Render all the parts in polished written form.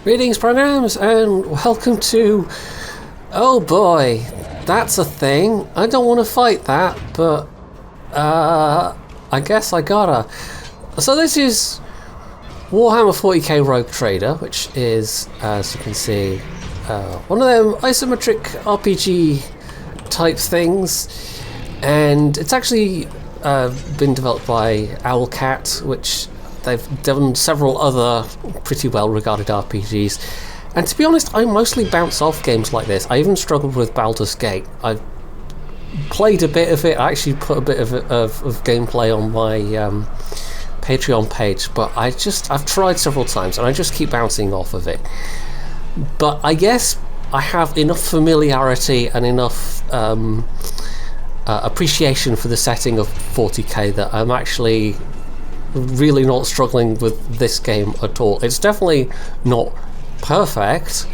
Greetings, programs, and welcome to... Oh boy, that's a thing. I don't want to fight that, but... I guess I gotta. So this is Warhammer 40k Rogue Trader, which is, as you can see, one of them isometric RPG type things. And it's actually been developed by Owlcat, which... They've done several other pretty well-regarded RPGs, and to be honest, I mostly bounce off games like this. I even struggled with Baldur's Gate. I've played a bit of it. I actually put a bit of gameplay on my Patreon page, but I've tried several times, and I just keep bouncing off of it. But I guess I have enough familiarity and enough appreciation for the setting of 40k that I'm actually really not struggling with this game at all. It's definitely not perfect.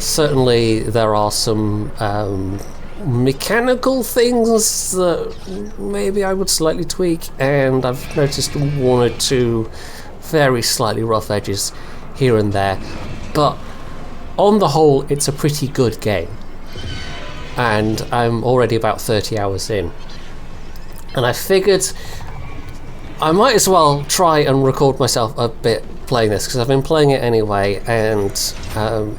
Certainly there are some mechanical things that maybe I would slightly tweak, and I've noticed one or two very slightly rough edges here and there, but on the whole it's a pretty good game, and I'm already about 30 hours in, and I figured I might as well try and record myself a bit playing this, because I've been playing it anyway, and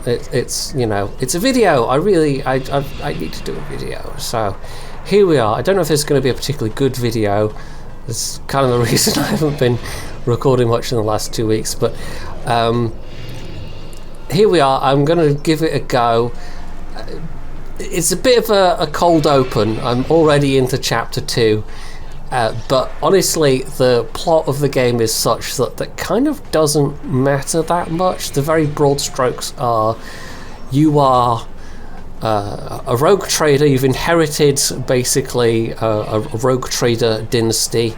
it's you know, it's a video. I need to do a video, so here we are. I don't know if this is going to be a particularly good video. That's kind of the reason I haven't been recording much in the last 2 weeks, but here we are. I'm going to give it a go. It's a bit of a cold open. I'm already into chapter 2. But honestly, the plot of the game is such that that kind of doesn't matter that much. The very broad strokes are, you are a rogue trader. You've inherited basically a rogue trader dynasty,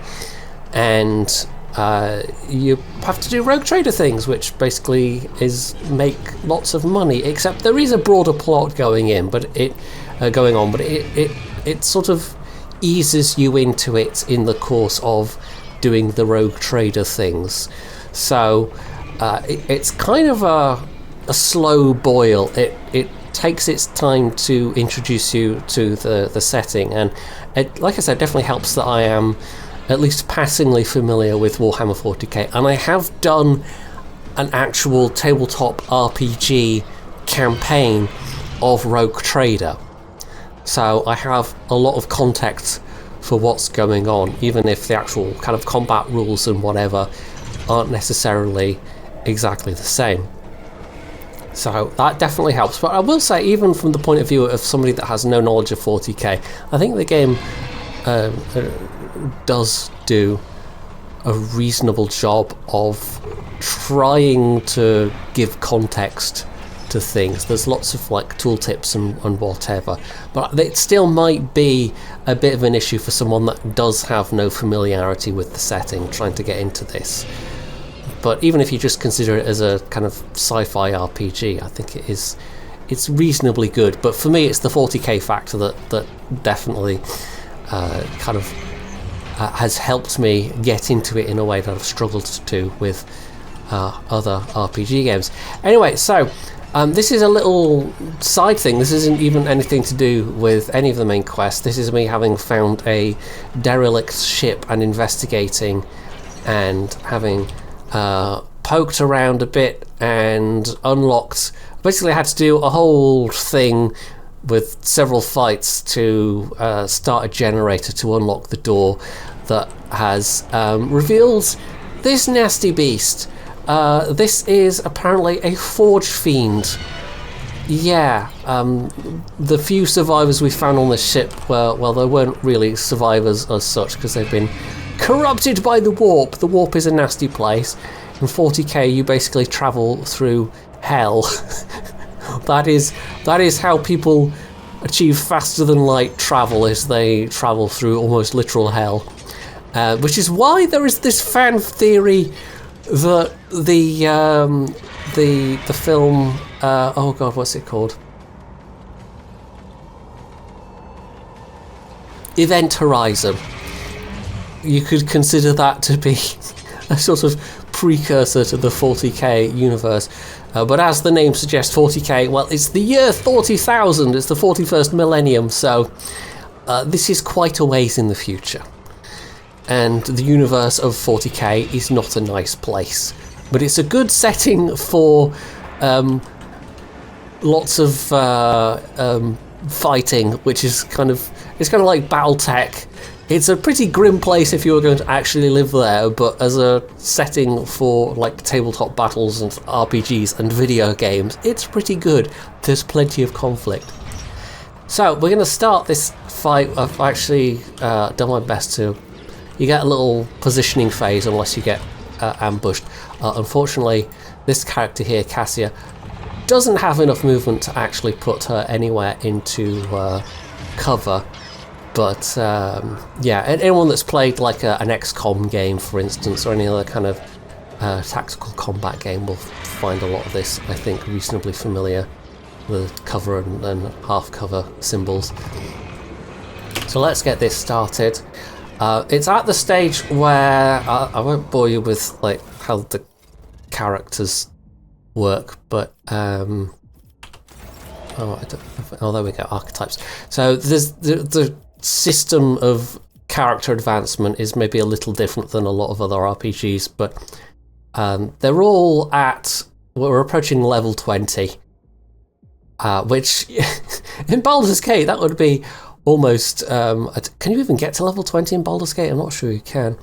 and you have to do rogue trader things, which basically is make lots of money. Except there is a broader plot going on, but it sort of eases you into it in the course of doing the rogue trader things. So it's kind of a slow boil. It takes its time to introduce you to the setting, and it, like I said, definitely helps that I am at least passingly familiar with Warhammer 40k, and I have done an actual tabletop RPG campaign of Rogue Trader. So I have a lot of context for what's going on, even if the actual kind of combat rules and whatever aren't necessarily exactly the same. So that definitely helps. But I will say, even from the point of view of somebody that has no knowledge of 40k, I think the game does do a reasonable job of trying to give context to things. There's lots of like tooltips and whatever, but it still might be a bit of an issue for someone that does have no familiarity with the setting trying to get into this. But even if you just consider it as a kind of sci-fi RPG, I think it's reasonably good. But for me, it's the 40k factor that definitely kind of has helped me get into it in a way that I've struggled to with other RPG games. Anyway, so this is a little side thing. This isn't even anything to do with any of the main quests. This is me having found a derelict ship and investigating, and having poked around a bit and unlocked. Basically, I had to do a whole thing with several fights to start a generator to unlock the door that has revealed this nasty beast. This is apparently a forge fiend. Yeah, the few survivors we found on the ship were, well, they weren't really survivors as such, because they've been corrupted by the warp. The warp is a nasty place. In 40k, you basically travel through hell. That is how people achieve faster than light travel, is they travel through almost literal hell. Which is why there is this fan theory that the film oh god, what's it called? Event Horizon. You could consider that to be a sort of precursor to the 40k universe. But as the name suggests, 40k, well, it's the year 40,000, it's the 41st millennium, so this is quite a ways in the future. And the universe of 40k is not a nice place. But it's a good setting for lots of fighting, which is kind of like BattleTech. It's a pretty grim place if you were going to actually live there, but as a setting for like tabletop battles and RPGs and video games, it's pretty good. There's plenty of conflict. So we're going to start this fight. I've actually done my best to... You get a little positioning phase unless you get ambushed. Unfortunately, this character here, Cassia, doesn't have enough movement to actually put her anywhere into cover. But yeah, anyone that's played like an XCOM game, for instance, or any other kind of tactical combat game will find a lot of this, I think, reasonably familiar. The cover and half cover symbols. So let's get this started. It's at the stage where I won't bore you with like how the characters work, but there we go, archetypes. So there's the system of character advancement is maybe a little different than a lot of other RPGs, but they're all we're approaching level 20, which in Baldur's Gate that would be almost... can you even get to level 20 in Baldur's Gate? I'm not sure you can.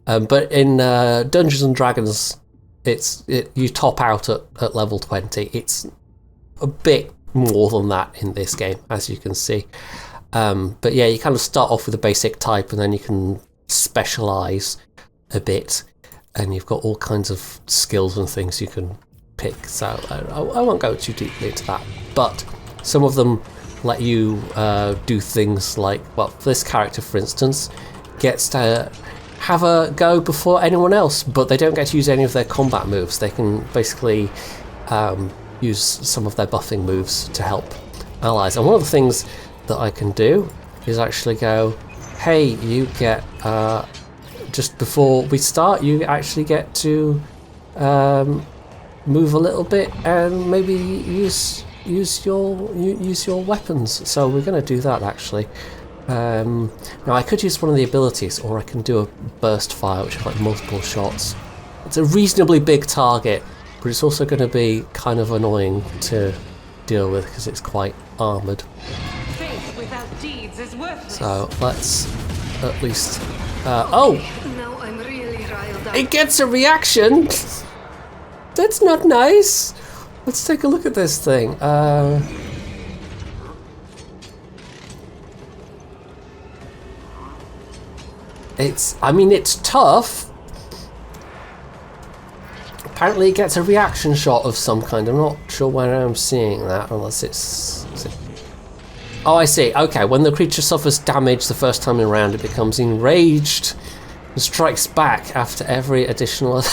But in Dungeons and Dragons, you top out at level 20. It's a bit more than that in this game, as you can see. But yeah, you kind of start off with a basic type and then you can specialise a bit. And you've got all kinds of skills and things you can pick. So I won't go too deeply into that. But some of them let you do things like, well, this character, for instance, gets to have a go before anyone else, but they don't get to use any of their combat moves. They can basically use some of their buffing moves to help allies. And one of the things that I can do is actually go, hey, you get, just before we start, you actually get to move a little bit and maybe use your weapons. So we're going to do that actually. Now I could use one of the abilities, or I can do a burst fire, which is like multiple shots. It's a reasonably big target, but it's also going to be kind of annoying to deal with because it's quite armoured. Faith without deeds is worthless. So let's at least... oh! Now I'm really riled up. It gets a reaction! That's not nice! Let's take a look at this thing. It's tough. Apparently it gets a reaction shot of some kind. I'm not sure where I'm seeing that, unless it's... Oh, I see. Okay, when the creature suffers damage the first time around, it becomes enraged and strikes back after every additional...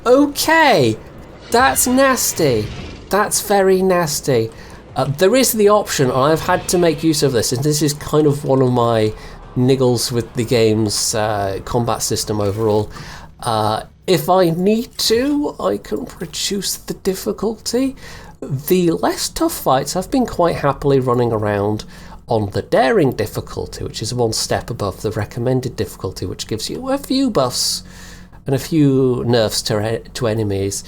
Okay! That's nasty. That's very nasty. There is the option, and I've had to make use of this, and this is kind of one of my niggles with the game's combat system overall. If I need to, I can reduce the difficulty. The less tough fights I've been quite happily running around on the daring difficulty, which is one step above the recommended difficulty, which gives you a few buffs and a few nerfs to enemies.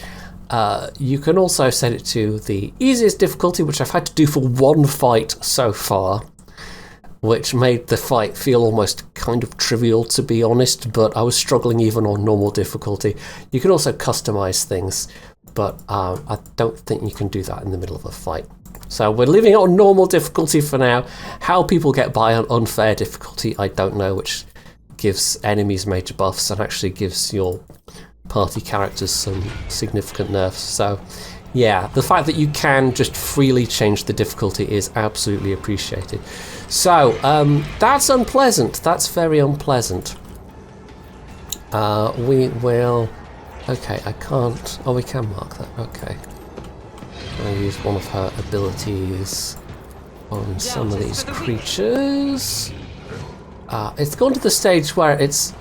You can also set it to the easiest difficulty, which I've had to do for one fight so far, which made the fight feel almost kind of trivial, to be honest, but I was struggling even on normal difficulty. You can also customize things, but I don't think you can do that in the middle of a fight. So we're leaving it on normal difficulty for now. How people get by on unfair difficulty, I don't know, which gives enemies major buffs and actually gives your party characters some significant nerfs. So yeah, the fact that you can just freely change the difficulty is absolutely appreciated. So that's unpleasant. That's very unpleasant. We will... Okay, I can't... Oh, we can mark that. Okay. I'll use one of her abilities on some of these creatures. It's gone to the stage where it's...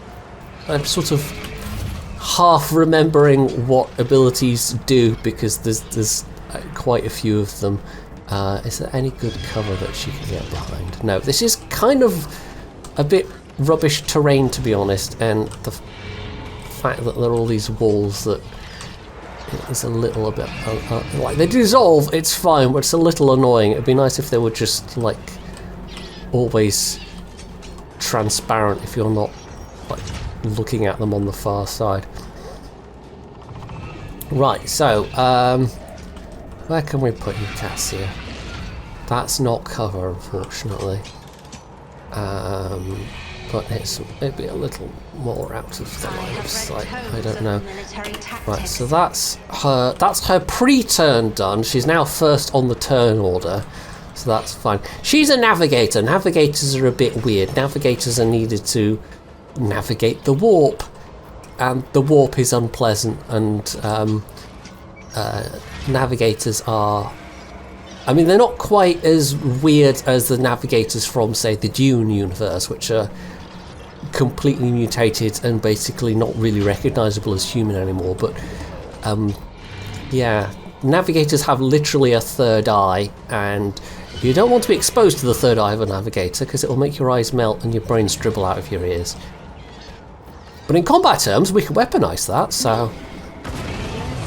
I'm sort of half remembering what abilities do because there's quite a few of them. Is there any good cover that she can get behind? No, this is kind of a bit rubbish terrain, to be honest, and the fact that there are all these walls that is a little bit like they dissolve, it's fine, but it's a little annoying. It'd be nice if they were just like always transparent if you're not like looking at them on the far side. Right, so where can we put you, Cassia? That's not cover, unfortunately. But it's maybe a little more out of the line of sight. I don't know. Right, so that's her pre-turn done. She's now first on the turn order, so that's fine. She's a navigator. Navigators are a bit weird. Navigators are needed to navigate the warp, and the warp is unpleasant, and navigators are... I mean, they're not quite as weird as the navigators from, say, the Dune universe, which are completely mutated and basically not really recognisable as human anymore. But, yeah, navigators have literally a third eye, and you don't want to be exposed to the third eye of a navigator because it will make your eyes melt and your brains dribble out of your ears. But in combat terms, we can weaponise that, so...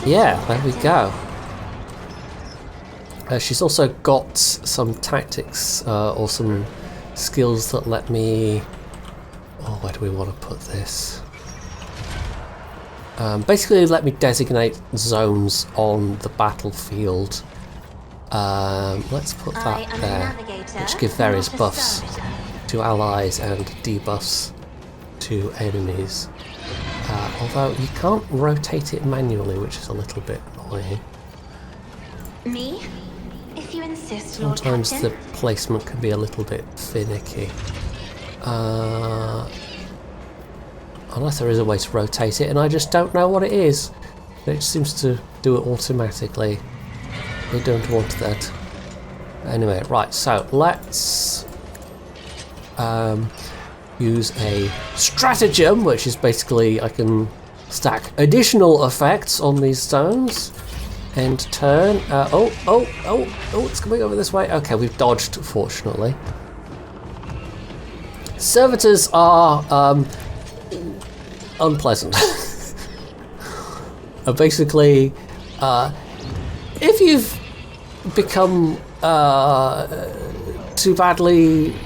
yeah, there we go. She's also got some tactics or some skills that let me... oh, where do we want to put this? Basically let me designate zones on the battlefield. Let's put that there, which give various buffs to allies and debuffs to enemies. Although you can't rotate it manually, which is a little bit annoying. Me? If you insist, Lord Sometimes Captain. the placement can be a little bit finicky. Unless there is a way to rotate it, and I just don't know what it is. It seems to do it automatically. I don't want that. Anyway, right, so let's use a stratagem, which is basically I can stack additional effects on these stones. End turn. Oh, it's coming over this way. Okay, we've dodged, fortunately. Servitors are unpleasant. Basically, if you've become too badly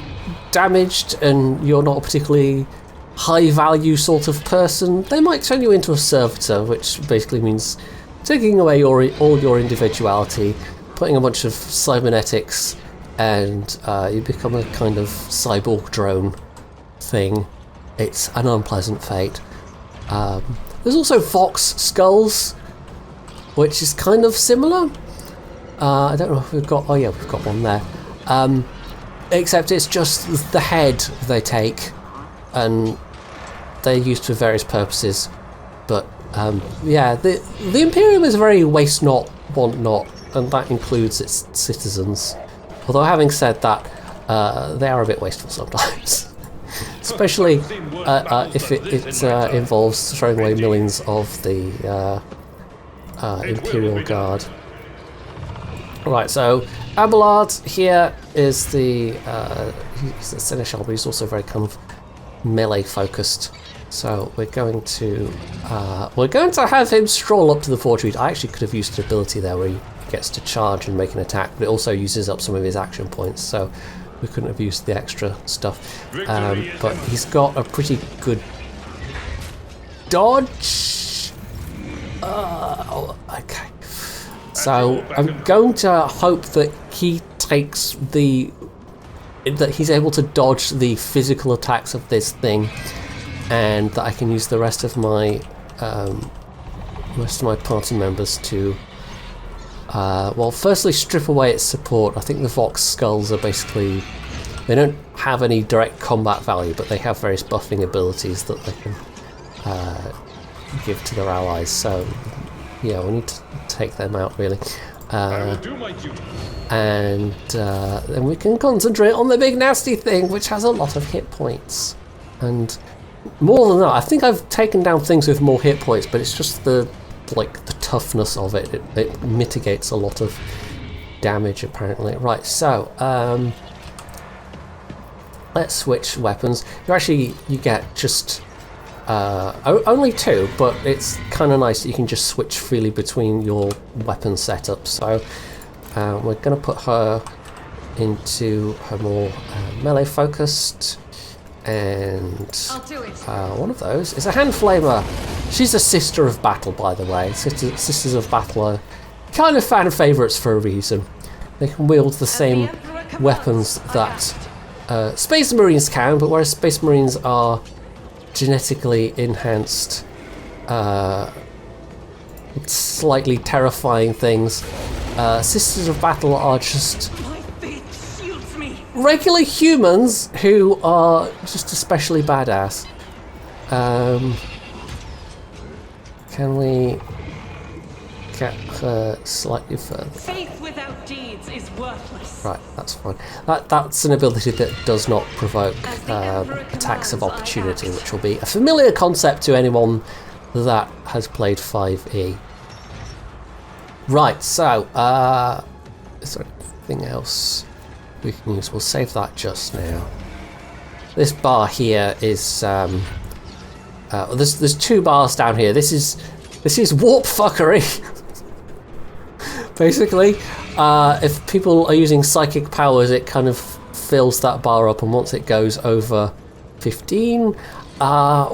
damaged and you're not a particularly high value sort of person, they might turn you into a servitor, which basically means taking away all your individuality, putting a bunch of cybernetics, and you become a kind of cyborg drone thing. It's an unpleasant fate. There's also Vox skulls, which is kind of similar. I don't know if we've got... oh yeah, we've got one there. Except it's just the head they take, and they're used for various purposes. But yeah, the Imperium is very waste not, want not, and that includes its citizens. Although having said that, they are a bit wasteful sometimes. Especially if it involves throwing away millions of the Imperial Guard. Right, so Abelard here is he's the Seneschal, but he's also very kind of melee focused. So we're going to have him stroll up to the forge. I actually could have used an ability there where he gets to charge and make an attack, but it also uses up some of his action points, so we couldn't have used the extra stuff. But he's got a pretty good dodge. Okay. So I'm going to hope that he takes that he's able to dodge the physical attacks of this thing, and that I can use the rest of my party members to well, firstly strip away its support. I think the Vox skulls are basically, they don't have any direct combat value, but they have various buffing abilities that they can give to their allies. So yeah, we need to take them out really. And then we can concentrate on the big nasty thing, which has a lot of hit points. And more than that, I think I've taken down things with more hit points, but it's just the toughness of it. It mitigates a lot of damage apparently. Right, so let's switch weapons. You get just only 2, but it's kind of nice that you can just switch freely between your weapon setups. So we're going to put her into her more melee focused, and I'll do it. one of those is a hand flamer. She's a sister of battle, by the way. Sisters of battle are kind of fan favourites for a reason. They can wield the same weapons that Space Marines can, but whereas Space Marines are genetically enhanced, slightly terrifying things, Sisters of Battle are just My fate shields me. regular humans who are just especially badass. Can we get her slightly further? Faith without deeds is worthless. Right, that's fine. That's an ability that does not provoke attacks of opportunity, which will be a familiar concept to anyone that has played 5e. Right, so is there anything else we can use? We'll save that just now. This bar here is there's 2 bars down here. This is warp fuckery. Basically, if people are using psychic powers, it kind of fills that bar up, and once it goes over 15,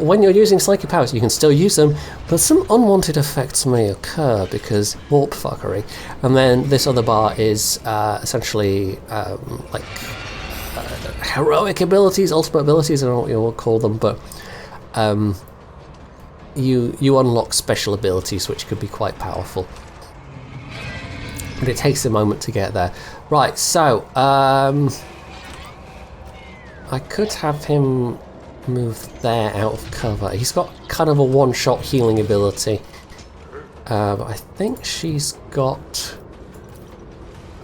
when you're using psychic powers, you can still use them, but some unwanted effects may occur because warp fuckery. And then this other bar is essentially heroic abilities, ultimate abilities, I don't know what you will call them, but you unlock special abilities which could be quite powerful. But it takes a moment to get there. Right, so I could have him move there out of cover. He's got kind of a one-shot healing ability. But I think she's got...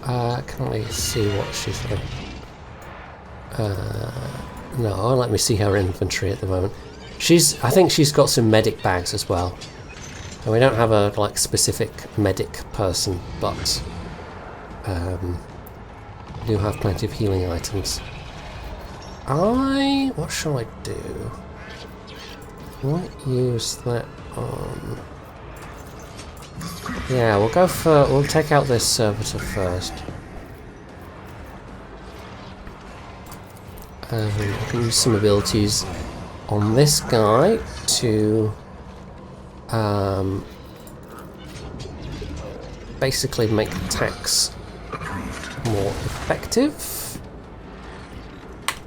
can I see what she's doing? No, let me see her inventory at the moment. I think she's got some medic bags as well. And we don't have a specific medic person, but we do have plenty of healing items. What shall I do? I might use that on... Yeah, we'll take out this servitor first. We can use some abilities on this guy to basically make attacks more effective.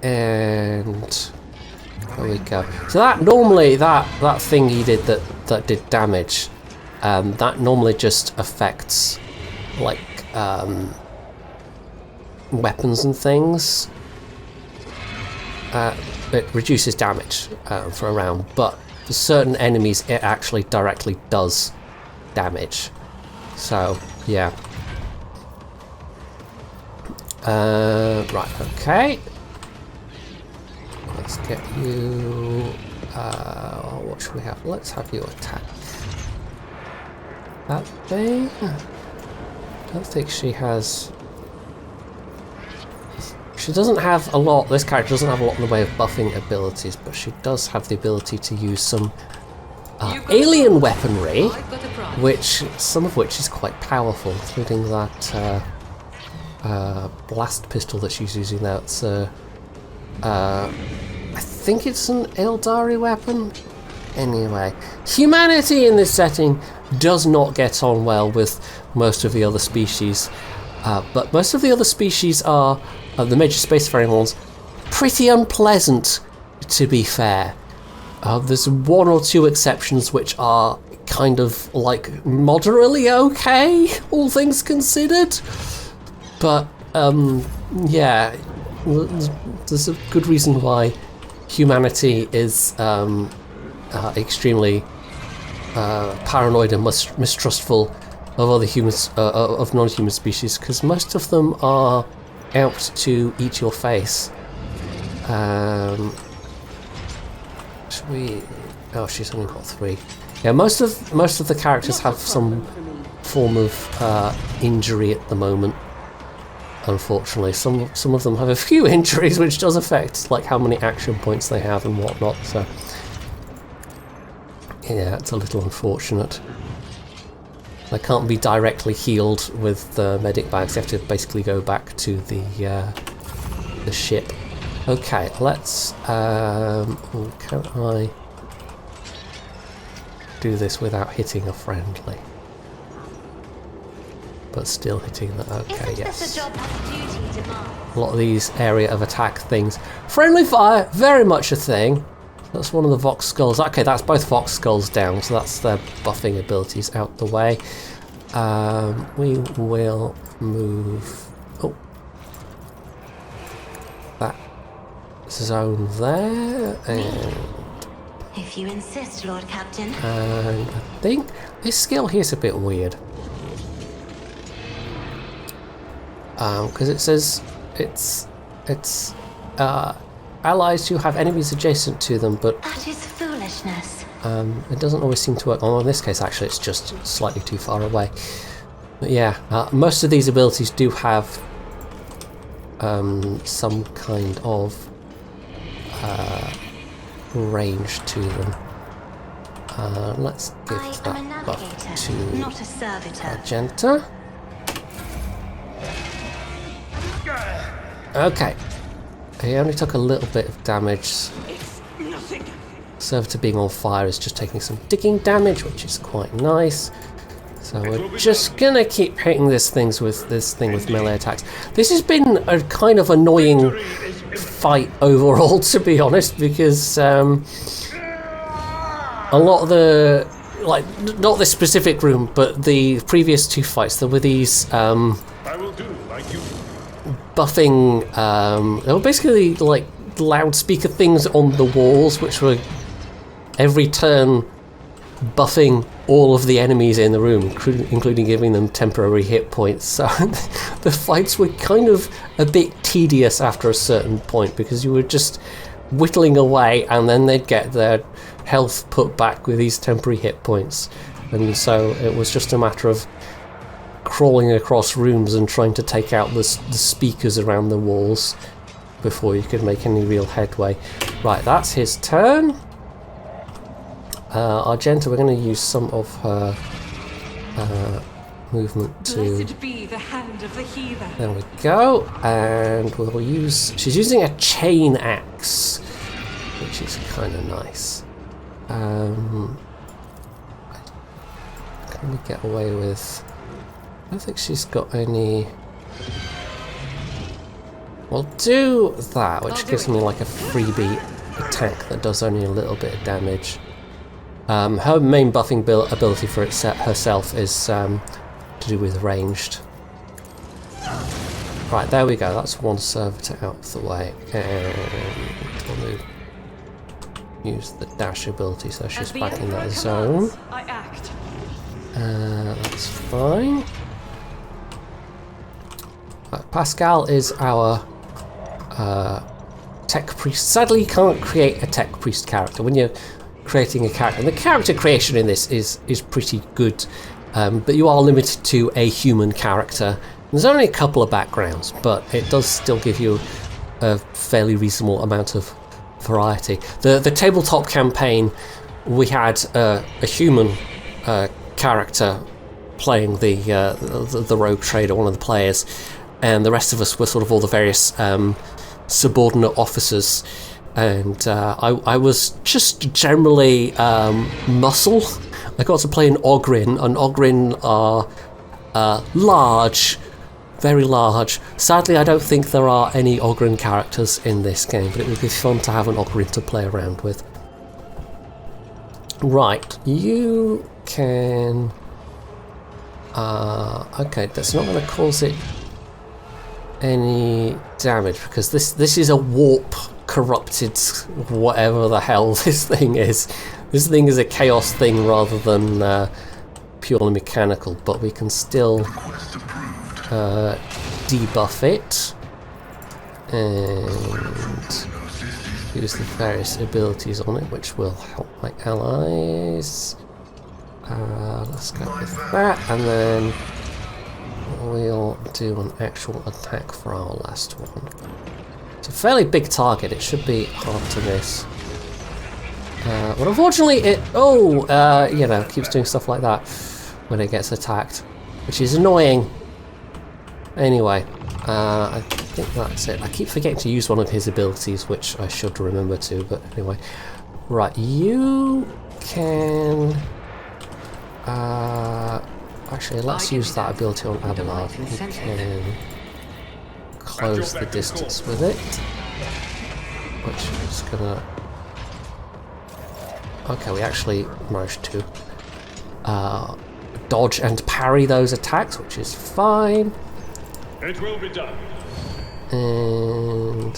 And there we go. So that normally that thing he did that did damage, that normally just affects weapons and things. It reduces damage for a round, but for certain enemies it actually directly does damage. So yeah. Right, okay. Let's get you... what should we have? Let's have you attack that thing. I don't think she has... She doesn't have a lot, this character doesn't have a lot in the way of buffing abilities, but she does have the ability to use some alien weaponry, some of which is quite powerful, including that blast pistol that she's using. That's I think it's an Eldari weapon. Anyway, humanity in this setting does not get on well with most of the other species, but most of the other species are, the major spacefaring ones, pretty unpleasant, to be fair. There's 1 or 2 exceptions which are kind of moderately okay, all things considered. But yeah, there's a good reason why humanity is extremely paranoid and mistrustful of other humans, of non-human species, because most of them are out to eat your face. Should we... Oh, she's only got 3. Yeah, most of the characters have some form of injury at the moment. Unfortunately, some of them have a few injuries, which does affect like how many action points they have and whatnot. So yeah, it's a little unfortunate. They can't be directly healed with the medic bags. They have to basically go back to the ship. Okay, let's. Can I do this without hitting a friendly? But still hitting that. Okay, yes. A lot of these area of attack things. Friendly fire, very much a thing. That's one of the Vox Skulls. Okay, that's both Vox Skulls down, so that's their buffing abilities out the way. We will move. Oh, that zone there, and if you insist, Lord Captain. And I think this skill here is a bit weird. Because it says it's allies who have enemies adjacent to them, but That is foolishness. it doesn't always seem to work. Oh, in this case, actually, it's just slightly too far away. But yeah, most of these abilities do have some kind of range to them. Let's give I am a that buff navigator, to not a servitor. Argenta. Okay. He only took a little bit of damage. It's nothing. Servitor being on fire is just taking some digging damage, which is quite nice. So we're just gonna keep hitting this thing with melee attacks. This has been a kind of annoying fight overall, to be honest, because a lot of the, like, not this specific room, but the previous 2 fights, there were these I will do like you. buffing, they were basically like loudspeaker things on the walls, which were every turn buffing all of the enemies in the room, including giving them temporary hit points. So the fights were kind of a bit tedious after a certain point, because you were just whittling away and then they'd get their health put back with these temporary hit points. And so it was just a matter of crawling across rooms and trying to take out the speakers around the walls before you could make any real headway. Right, that's his turn. Argenta, we're going to use some of her movement to... Blessed be the hand of the heathen. There we go. And we'll use... She's using a chain axe, which is kind of nice. Can we get away with... I don't think she's got any... We'll do that, which gives me like a freebie attack that does only a little bit of damage. Her main buffing ability for herself is to do with ranged. Right, there we go. That's one servitor out of the way. And we'll use the dash ability, so she's back in that zone. I act. That's fine. Pascal is our tech priest. Sadly, you can't create a tech priest character when you're creating a character. And the character creation in this is pretty good, but you are limited to a human character. There's only a couple of backgrounds, but it does still give you a fairly reasonable amount of variety. The tabletop campaign, we had a human character playing the rogue trader, one of the players, and the rest of us were sort of all the various subordinate officers. And I was just generally muscle. I got to play an Ogrin, and Ogrin are large, very large. Sadly, I don't think there are any Ogrin characters in this game, but it would be fun to have an Ogrin to play around with. Right, you can... okay, that's not going to cause it any damage, because this is a warp corrupted whatever the hell this thing is. This thing is a chaos thing rather than purely mechanical, but we can still debuff it. And use the various abilities on it, which will help my allies. Let's go with that, and then we'll do an actual attack for our last one. It's a fairly big target, it should be hard to miss. But unfortunately it, you know, keeps doing stuff like that when it gets attacked, which is annoying. Anyway, I think that's it. I keep forgetting to use one of his abilities, which I should remember to, but anyway. Right, you can... actually, let's use that ability on Abelard. You can close the distance with it, which is gonna... Okay, we actually managed to dodge and parry those attacks, which is fine. It will be done. And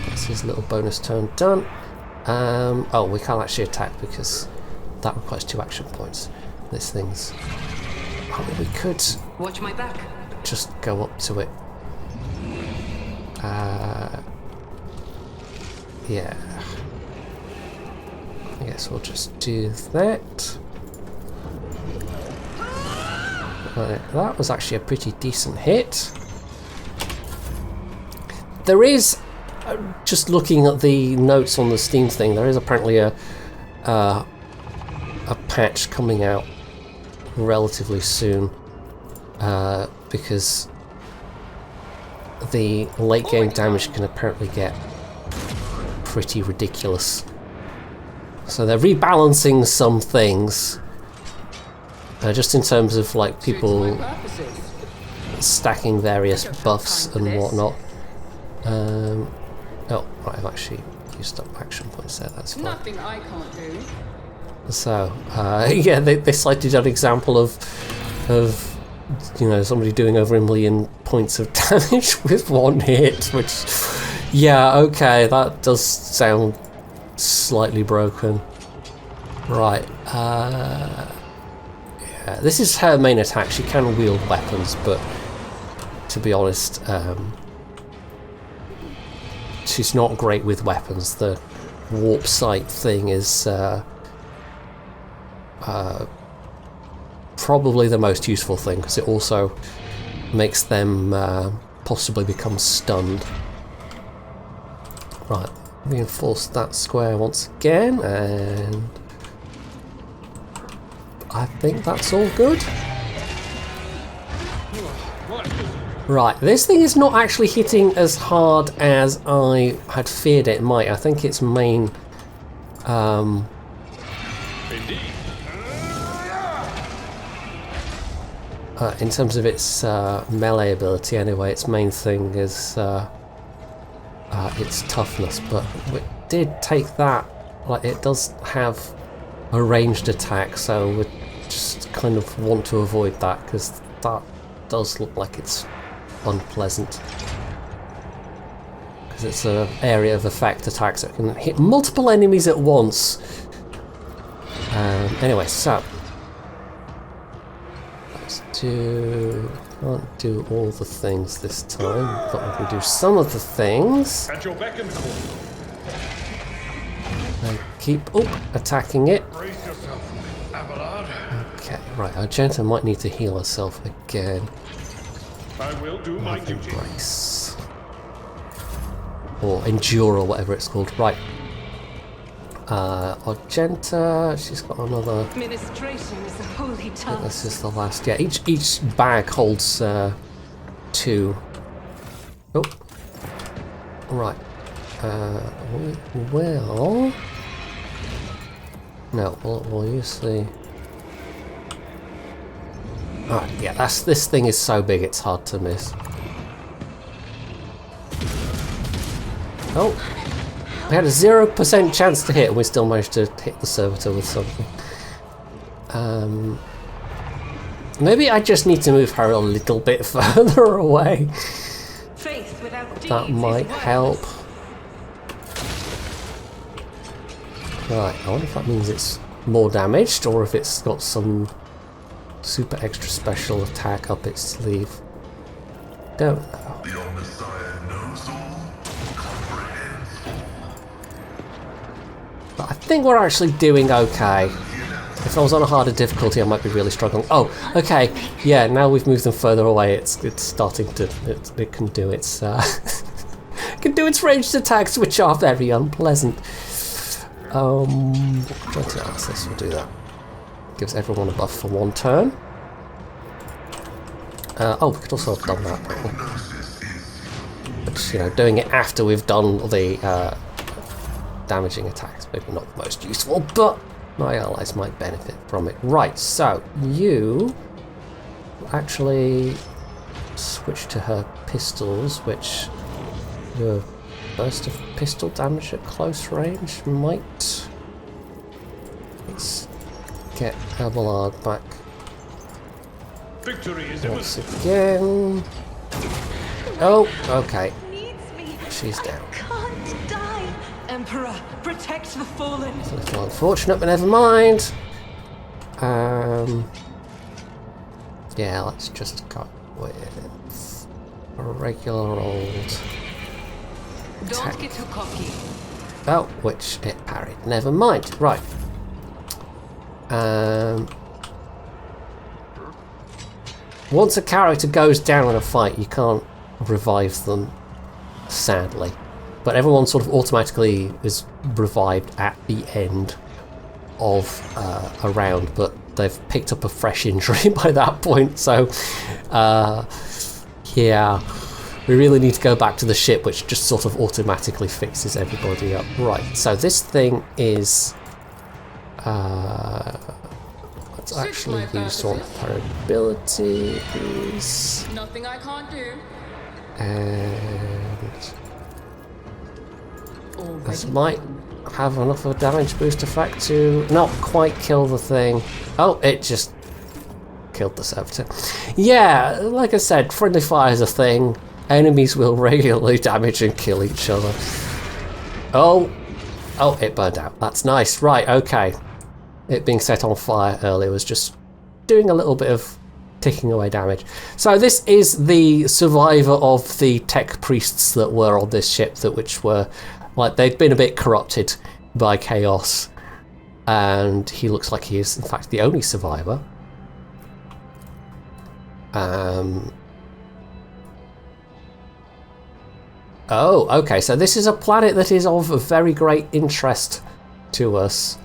that's his little bonus turn done. Oh, we can't actually attack because that requires 2 action points. This thing's... I mean, we could Watch my back. just go up to it. Yeah. I guess we'll just do that. Right, that was actually a pretty decent hit. There is, just looking at the notes on the Steam thing, there is apparently a patch coming out relatively soon, because the late game damage can apparently get pretty ridiculous. So they're rebalancing some things, just in terms of like people stacking various buffs and whatnot. Oh, right, I've actually used up action points there, that's fine. Nothing I can't do. So, yeah, they cited an example of, you know, somebody doing over 1 million points of damage with 1 hit, which, yeah, okay, that does sound slightly broken. Right, yeah, this is her main attack. She can wield weapons, but to be honest, she's not great with weapons. The warp sight thing is probably the most useful thing, because it also makes them possibly become stunned. Right, reinforce that square once again, and I think that's all good. Right, this thing is not actually hitting as hard as I had feared it might. I think its main in terms of its melee ability anyway, its main thing is its toughness, but it did take that, like, it does have a ranged attack, so we just kind of want to avoid that, because that does look like it's unpleasant, because it's an area of effect attack, so it can hit multiple enemies at once. Anyway, so let's do... Can't do all the things this time, but we can do some of the things. At your beck and call. And keep attacking it. Brace yourself, Abelard. Okay, right, Argenta might need to heal herself again. I will do my duty. Brace. Or endure, or whatever it's called. Right. Argenta, she's got another... Administration is a holy task. This is the last. Yeah, each bag holds 2. Oh. Right. We will... No, we'll use the... Oh, yeah, this thing is so big it's hard to miss. Oh. We had a 0% chance to hit, and we still managed to hit the servitor with something. Maybe I just need to move her a little bit further away. Faith without deeds That might is help. worthless. Right, I wonder if that means it's more damaged, or if it's got some super extra special attack up its sleeve. Don't know. The Messiah knows all, comprehends all. But I think we're actually doing okay. If I was on a harder difficulty, I might be really struggling. Oh, okay. Yeah, now we've moved them further away. It's starting to... It can do its... it can do its ranged attacks, which are very unpleasant. 20 access will do that. Gives everyone a buff for 1 turn. Oh, we could also have done that. But, you know, doing it after we've done the damaging attacks, maybe not the most useful, but my allies might benefit from it. Right, so you actually switch to her pistols, which your burst of pistol damage at close range might... Let's get Abelard back Victory is once imminent. again. Oh, okay. She's down. Can't die. Emperor, protect the fallen. It's a little unfortunate, but never mind. Yeah, let's just go with a regular old Don't attack. get too cocky. Oh, which it parried. Never mind. Right. Once a character goes down in a fight, you can't revive them, sadly. But everyone sort of automatically is revived at the end of a round, but they've picked up a fresh injury by that point, so yeah, we really need to go back to the ship, which just sort of automatically fixes everybody up. Right, so this thing is let's actually use one of our abilities. Nothing I can't do. And this might have enough of a damage boost effect to not quite kill the thing. Oh, it just killed the servitor. Yeah, like I said, friendly fire is a thing. Enemies will regularly damage and kill each other. Oh, it burned out. That's nice. Right, okay. It being set on fire earlier was just doing a little bit of ticking away damage. So this is the survivor of the tech priests that were on this ship, which were, like, they'd been a bit corrupted by chaos, and he looks like he is in fact the only survivor. Oh, okay, so this is a planet that is of very great interest to us.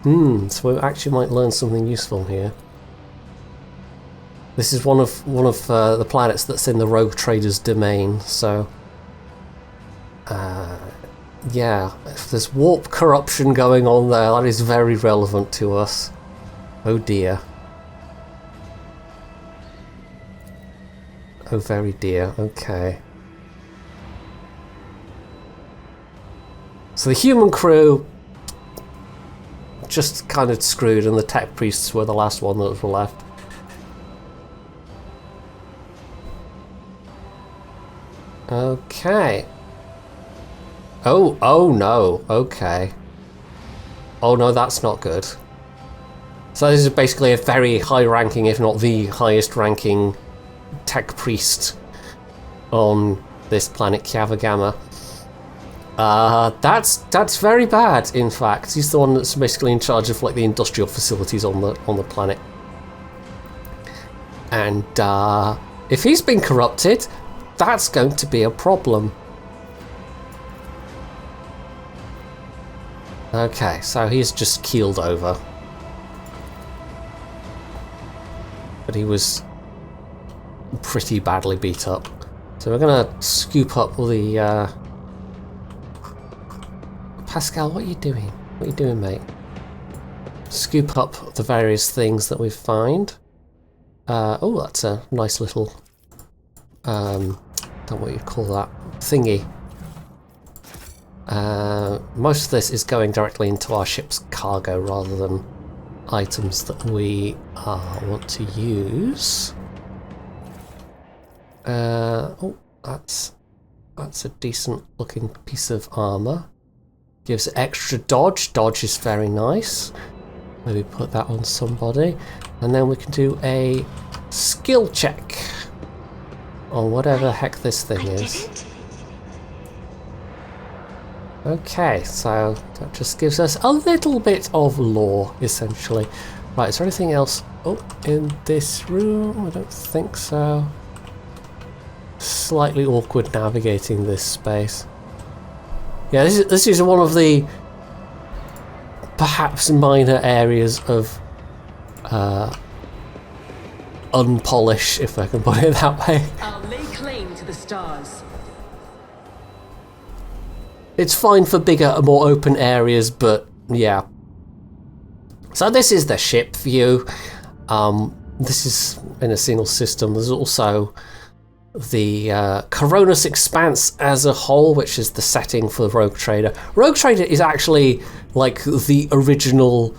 So we actually might learn something useful here. This is one of the planets that's in the Rogue Trader's domain, so yeah, if there's warp corruption going on there, that is very relevant to us. Oh dear. Oh very dear, okay. So the human crew just kind of screwed, and the tech priests were the last one that were left. Okay. Oh no, okay. Oh no, that's not good. So this is basically a very high ranking, if not the highest ranking tech priest on this planet Kyavagama. That's very bad, in fact. He's the one that's basically in charge of, like, the industrial facilities on the planet. And if he's been corrupted, that's going to be a problem. Okay, so he's just keeled over. But he was pretty badly beat up. So we're gonna scoop up the Pascal, what are you doing? What are you doing, mate? Scoop up the various things that we find. Oh, that's a nice little don't know what you call that thingy. Most of this is going directly into our ship's cargo rather than items that we want to use. Oh, that's a decent looking piece of armor. Gives extra dodge. Dodge is very nice. Maybe put that on somebody. And then we can do a skill check on whatever the heck this thing is. Okay, so that just gives us a little bit of lore, essentially. Right, is there anything else in this room? I don't think so. Slightly awkward navigating this space. Yeah, this is one of the perhaps minor areas of unpolish, if I can put it that way. I'll lay claim to the stars. It's fine for bigger and more open areas, but yeah. So this is the ship view. This is in a single system. There's also the Coronis Expanse as a whole, which is the setting for Rogue Trader. Rogue Trader is actually like the original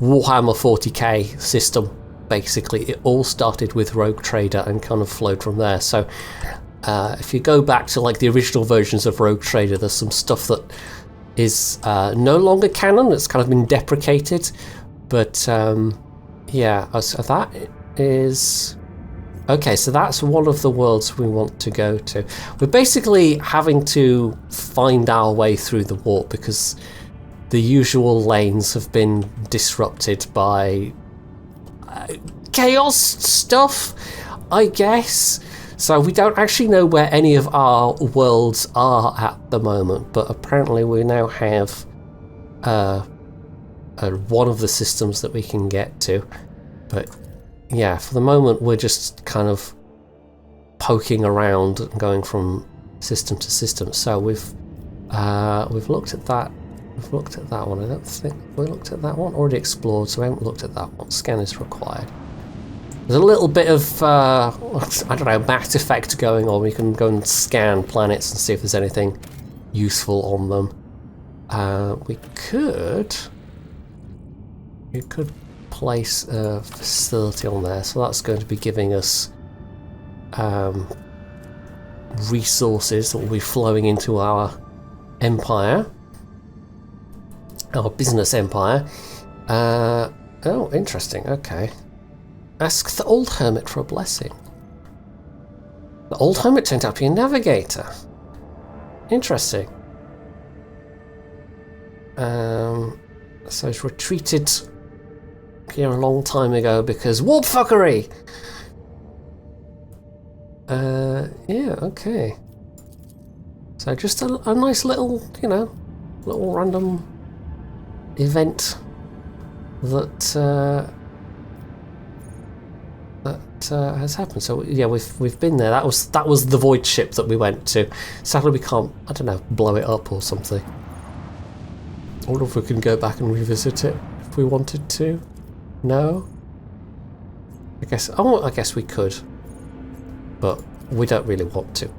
Warhammer 40k system, basically. It all started with Rogue Trader and kind of flowed from there. So if you go back to like the original versions of Rogue Trader, there's some stuff that is no longer canon. It's kind of been deprecated. But yeah, so that is... Okay, so that's one of the worlds we want to go to. We're basically having to find our way through the warp because the usual lanes have been disrupted by chaos stuff, I guess. So we don't actually know where any of our worlds are at the moment, but apparently we now have one of the systems that we can get to. But yeah, for the moment we're just kind of poking around and going from system to system. So we've looked at that. We've looked at that one. I don't think we looked at that one. Already explored, so we haven't looked at that one. Scan is required. There's a little bit of I don't know, Mass Effect going on. We can go and scan planets and see if there's anything useful on them. We could place a facility on there, so that's going to be giving us resources that will be flowing into our empire, our business empire. Oh, interesting. Okay, ask the old hermit for a blessing. The old hermit turned out to be a navigator. Interesting. So he's retreated here a long time ago because warp fuckery. Yeah, okay. So just a nice little, you know, little random event that has happened. So yeah, we've been there. That was the void ship that we went to. Sadly, we can't, I don't know, blow it up or something. I wonder if we can go back and revisit it if we wanted to. No? I guess we could. But we don't really want to.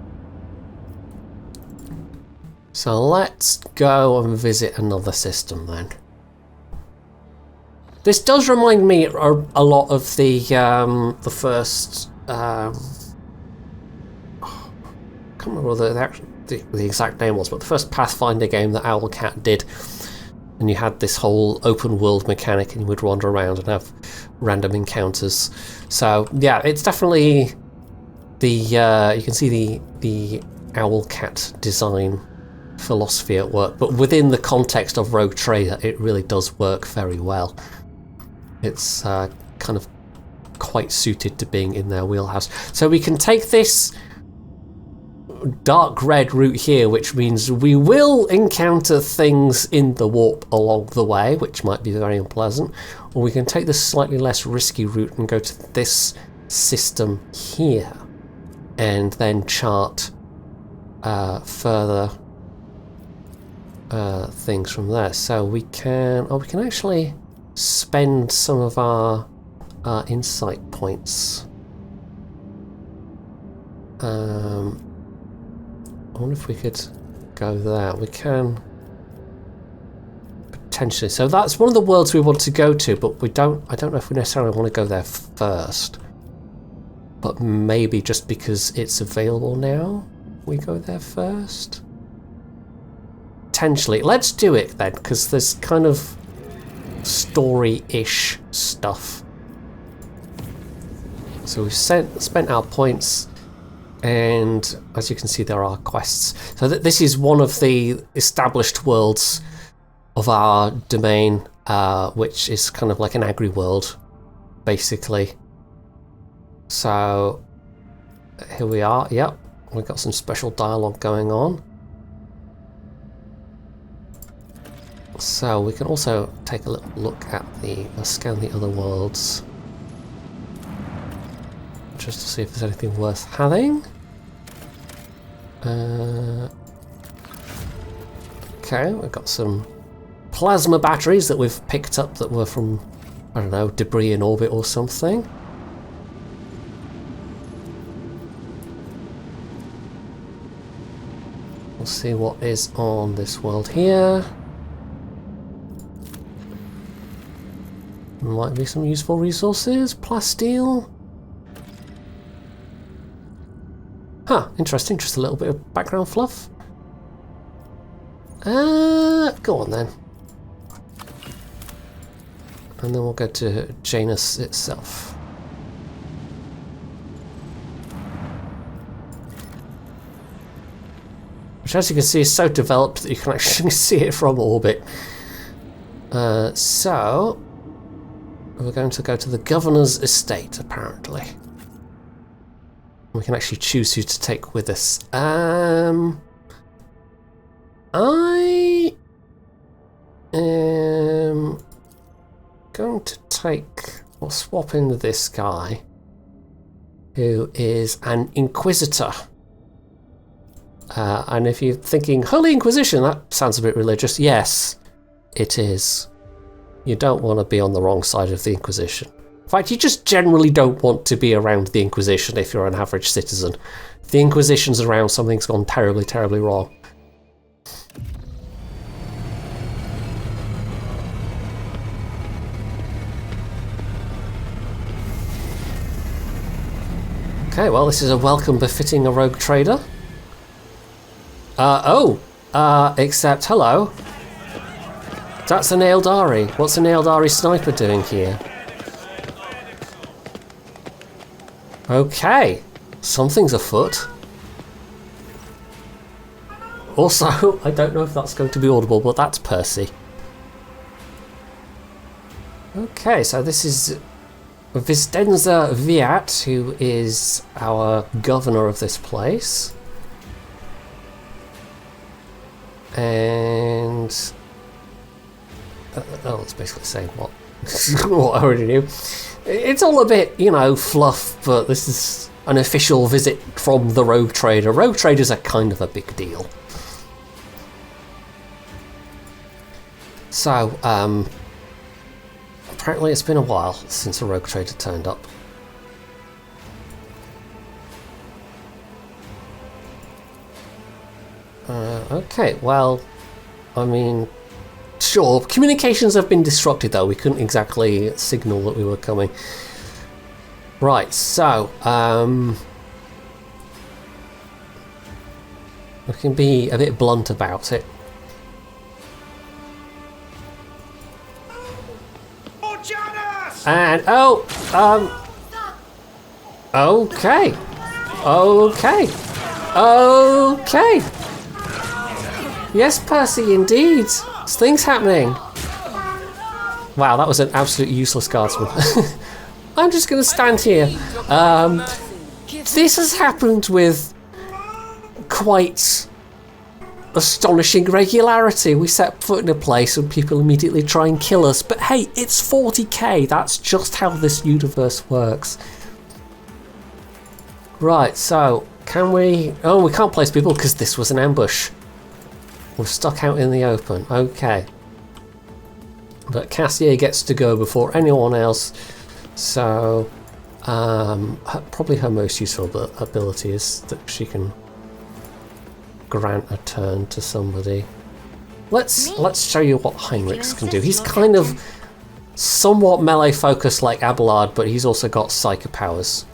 So let's go and visit another system then. This does remind me a lot of the first... I can't remember what the exact name was, but the first Pathfinder game that Owlcat did. And you had this whole open world mechanic and you would wander around and have random encounters. So yeah, it's definitely the you can see the Owlcat design philosophy at work, but within the context of Rogue Trader it really does work very well. It's kind of quite suited to being in their wheelhouse. So we can take this dark red route here, which means we will encounter things in the warp along the way, which might be very unpleasant, or we can take the slightly less risky route and go to this system here and then chart further things from there. So we can actually spend some of our insight points. I wonder if we could go there. We can potentially. So that's one of the worlds we want to go to, but I don't know if we necessarily want to go there first. But maybe just because it's available now, we go there first. Potentially. Let's do it then, because there's kind of story-ish stuff. So we've spent our points And as you can see, there are quests. So this is one of the established worlds of our domain, which is kind of like an agri-world, basically. So here we are. Yep, we've got some special dialogue going on. So we can also take a little look at scan the other worlds, just to see if there's anything worth having. Okay, we've got some plasma batteries that we've picked up that were from, I don't know, debris in orbit or something. We'll see what is on this world here. Might be some useful resources. Plasteel. Huh, interesting. Just a little bit of background fluff. Go on then. And then we'll go to Janus itself. Which, as you can see, is so developed that you can actually see it from orbit. So we're going to go to the governor's estate, apparently. We can actually choose who to take with us. I am going to or swap in with this guy, who is an Inquisitor. And if you're thinking, Holy Inquisition, that sounds a bit religious. Yes, it is. You don't want to be on the wrong side of the Inquisition. In fact, you just generally don't want to be around the Inquisition if you're an average citizen. If the Inquisition's around, something's gone terribly, terribly wrong. Okay, well, this is a welcome befitting a rogue trader. Except, hello. That's an Eldari. What's an Eldari sniper doing here? Okay, something's afoot. Also, I don't know if that's going to be audible, but that's Percy. Okay, so this is Vistenza Viat, who is our governor of this place. And it's basically saying what what I already knew. It's all a bit, fluff, but this is an official visit from the rogue trader. Rogue traders are kind of a big deal. So, apparently it's been a while since a rogue trader turned up. Okay, well, I mean, sure, communications have been disrupted though. We couldn't exactly signal that we were coming. Right, so, we can be a bit blunt about it. And, okay. Yes, Percy, indeed. There's things happening. Wow, that was an absolute useless guardsman. I'm just going to stand here. This has happened with quite astonishing regularity. We set foot in a place and people immediately try and kill us. But hey, it's 40k. That's just how this universe works. Right, so can we... Oh, we can't place people because this was an ambush. We're stuck out in the open. Okay. But Cassier gets to go before anyone else. So, probably her most useful ability is that she can grant a turn to somebody. Let's show you what Heinrichs can do. He's kind of somewhat melee focused like Abelard, but he's also got psyker powers.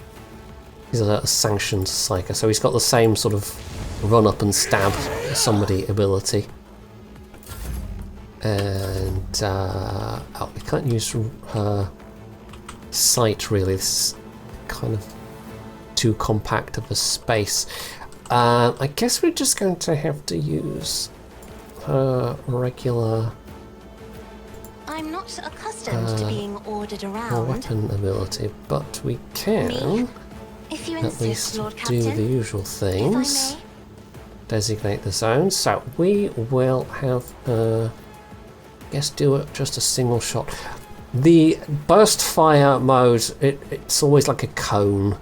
He's a sanctioned psyker, so he's got the same sort of run up and stab somebody ability. And we can't use her sight really. This is kind of too compact of a space. I guess we're just going to have to use regular I'm not accustomed to being ordered around. weapon ability, but we can If you at insist, least Lord do Captain. the usual If things. I may. Designate the zones. So we will have, guess, do it just a single shot. The burst fire mode, it's always like a cone,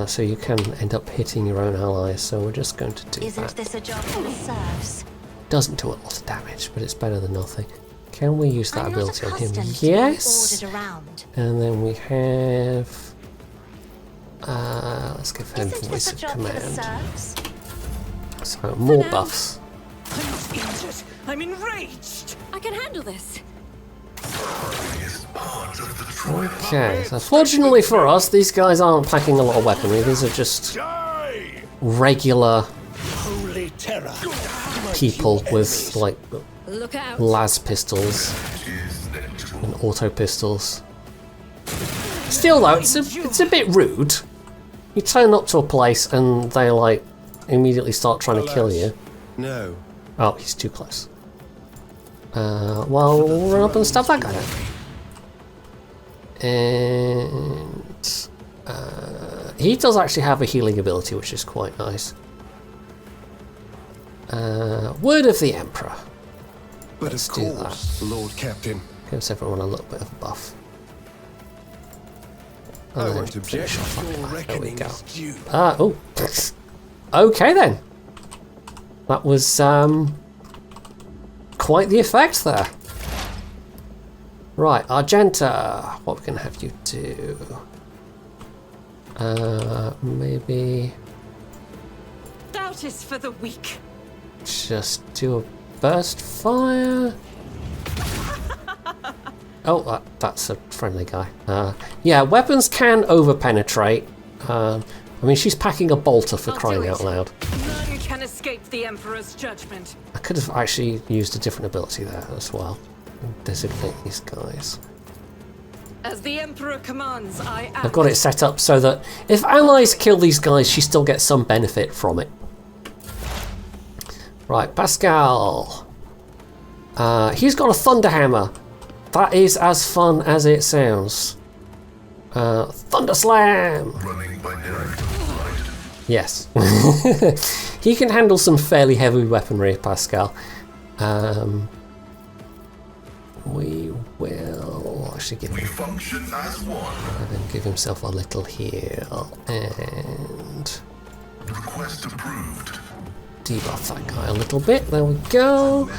so you can end up hitting your own allies. So we're just going to do Isn't that. this a job for the serfs? Doesn't do a lot of damage, but it's better than nothing. Can we use that I'm not ability on him? accustomed to being Yes. ordered around. And then we have. Let's give him Isn't voice this a of job for the command. serfs? So more buffs. I'm injured. I'm enraged. I can handle this. Okay, so fortunately for us, these guys aren't packing a lot of weaponry. These are just regular Holy terror. people with like Look out. las pistols and auto pistols. Still though, it's a bit rude. You turn up to a place and they like immediately start trying to kill you. No. Oh, he's too close. Well, we'll run up and stab that guy down. And he does actually have a healing ability, which is quite nice. Word of the Emperor. But Let's of do course, Lord Captain. Gives everyone a little bit of a buff. I And won't then object. finish off that Your guy. There we reckoning go. is due. Oh. Okay then. That was quite the effect there. Right, Argenta. What we can have you do? Maybe Doubt is for the weak. just do a burst fire. Oh, that's a friendly guy. Yeah, weapons can over-penetrate. I mean, she's packing a bolter for I'll crying do it. out loud. None can escape the Emperor's judgment. I could have actually used a different ability there as well. Designate these guys. As the Emperor commands, I act. I've got it set up so that if allies kill these guys, she still gets some benefit from it. Right, Pascal. He's got a thunder hammer. That is as fun as it sounds. Thunder slam. Yes. He can handle some fairly heavy weaponry, Pascal. We will actually give him. Function as one. And then give himself a little heal and Request approved. debuff that guy a little bit. There we go.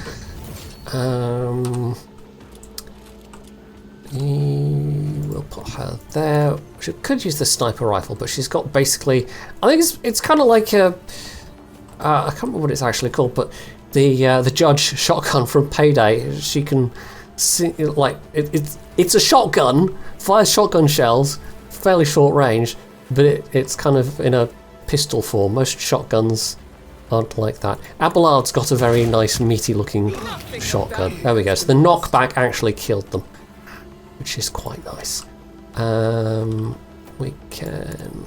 We'll put her there. She could use the sniper rifle, but she's got basically. I think it's kind of like a. I can't remember what it's actually called, but the Judge shotgun from Payday. She can see, like it's a shotgun, fires shotgun shells, fairly short range, but it's kind of in a pistol form. Most shotguns aren't like that. Abelard's got a very nice meaty looking shotgun. There we go. So the knockback actually killed them, which is quite nice. We can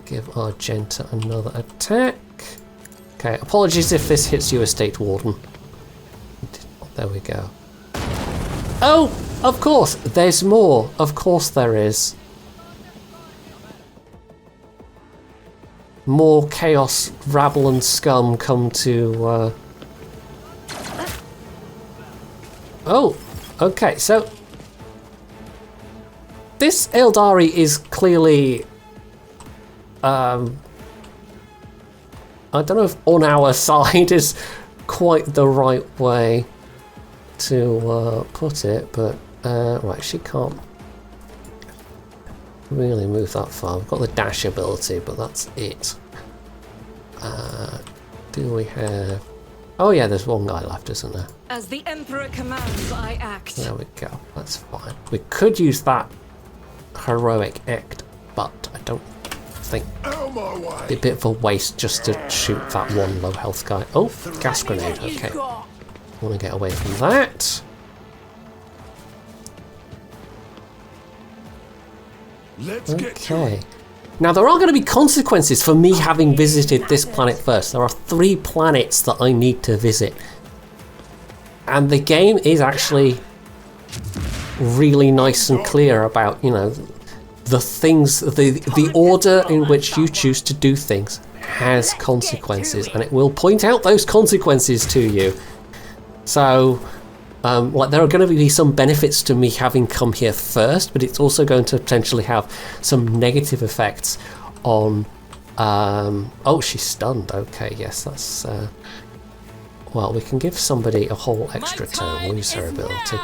give Argenta another attack. Okay, apologies if this hits you, Estate Warden. There we go. Oh, of course, there's more. Of course there is. More chaos, rabble and scum come to... Oh, okay, so... This Eldari is clearly... I don't know if on our side is quite the right way to put it, but right, she can't really move that far. We've got the dash ability, but that's it. Do we have... Oh yeah, there's one guy left, isn't there? As the Emperor commands, I act. There we go, that's fine. We could use that heroic act, but I don't think it'd be a bit of a waste just to shoot that one low health guy. Oh, gas grenade, okay. Want to get away from that. Let's get to Okay. it. Now, there are going to be consequences for me having visited this planet first. There are 3 planets that I need to visit. And the game is actually really nice and clear about, you know, the things, the order in which you choose to do things has consequences, and it will point out those consequences to you. So, like, there are going to be some benefits to me having come here first, but it's also going to potentially have some negative effects on... oh, she's stunned. Okay, yes, that's... well, we can give somebody a whole extra turn, lose her ability.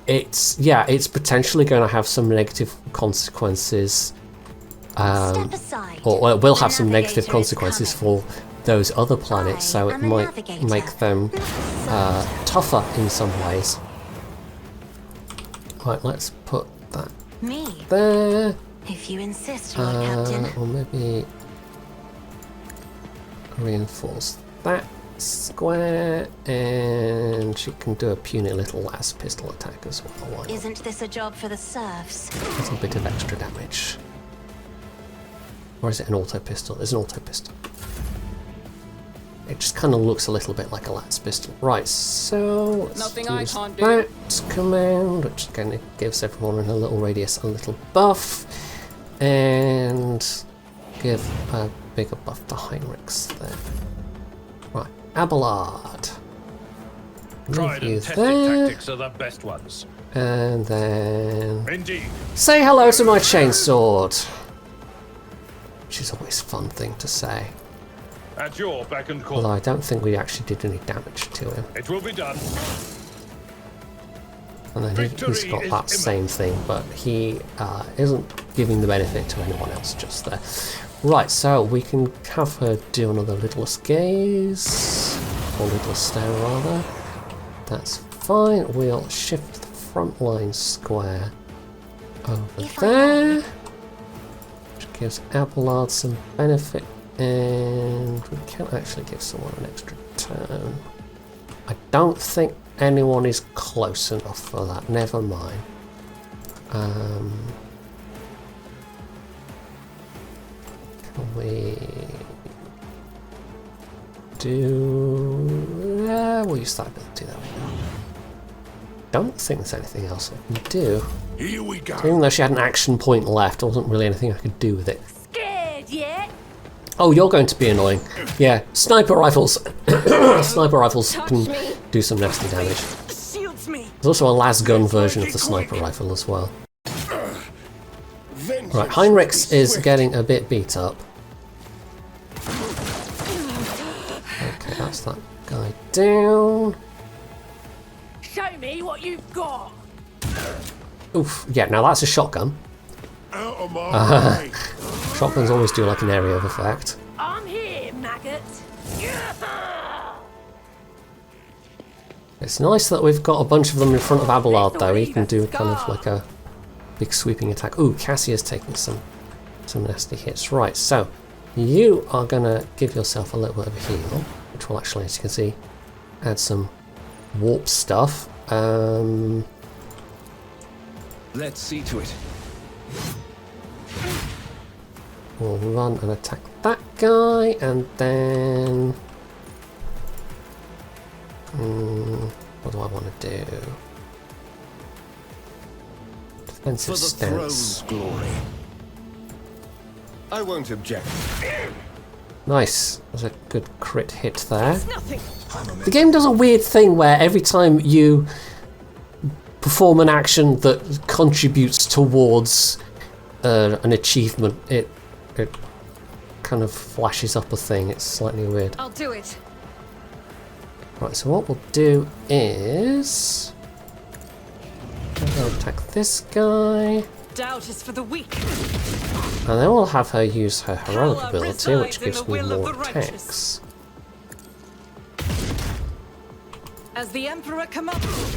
It's potentially going to have some negative consequences, or it will have some negative consequences for those other planets, so it might make them tougher in some ways. Right, let's put that there. If you insist, Lord Captain. Or maybe reinforce that square, and she can do a puny little las pistol attack as well. Why not? Isn't this a job for the serfs? A little bit of extra damage. Or is it an auto pistol? It's an auto pistol. It just kind of looks a little bit like a las pistol. Right, so let's use that command, which again gives everyone in a little radius a little buff, and give a bigger buff to Heinrichs there. Right, Abelard. Tried you and tested there. tactics are the best ones. And then Indeed. say hello to my chainsword, which is always a fun thing to say. At your beck and call. Although I don't think we actually did any damage to him. It will be done. And then he's got that same thing, but he isn't giving the benefit to anyone else just there. Right, so we can have her do another Littlest Gaze, or Littlest Stare rather. That's fine. We'll shift the front line square over there, which gives Abelard some benefit, and we can actually give someone an extra turn. I don't think anyone is close enough for that. Never mind. Can we do... we'll use that ability, there we go. Don't think there's anything else I can do. Here we go. Even though she had an action point left, there wasn't really anything I could do with it. Scared yet? Oh, you're going to be annoying. Yeah, sniper rifles. Sniper rifles can do some nasty damage. Shields me. There's also a las gun version of the sniper rifle as well. Right, Heinrichs is getting a bit beat up. Okay, that's that guy down. Show me what you've got. Oof, yeah, now that's a shotgun. Out of my way. Shotguns always do like an area of effect. I'm here, maggot. It's nice that we've got a bunch of them in front of Abelard though. He can do kind of like a big sweeping attack. Ooh, Cassia's taking some nasty hits. Right, so you are gonna give yourself a little bit of a heal, which will actually, as you can see, add some warp stuff. Let's see to it. We'll run and attack that guy, and then what do I want to do? Defensive stance. Glory. I won't object. Nice. That's a good crit hit there. Nothing. The game does a weird thing where every time you perform an action that contributes towards an achievement, it kind of flashes up a thing. It's slightly weird. I'll do it. Right, so what we'll do is I'll attack this guy, Doubt is for the weak. and then we'll have her use her heroic Power ability, which resides in gives the me will of more the righteous. attacks. As the Emperor commands.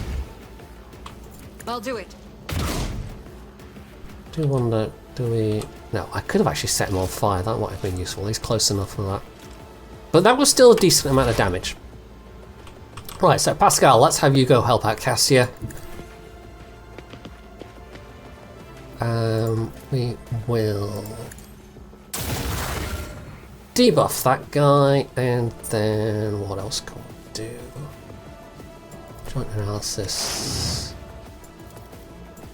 I'll do it. Do you wonder, do we... No, I could have actually set him on fire. That might have been useful. He's close enough for that. But that was still a decent amount of damage. Right, so Pascal, let's have you go help out Cassia. We will debuff that guy, and then what else can we do? Joint analysis.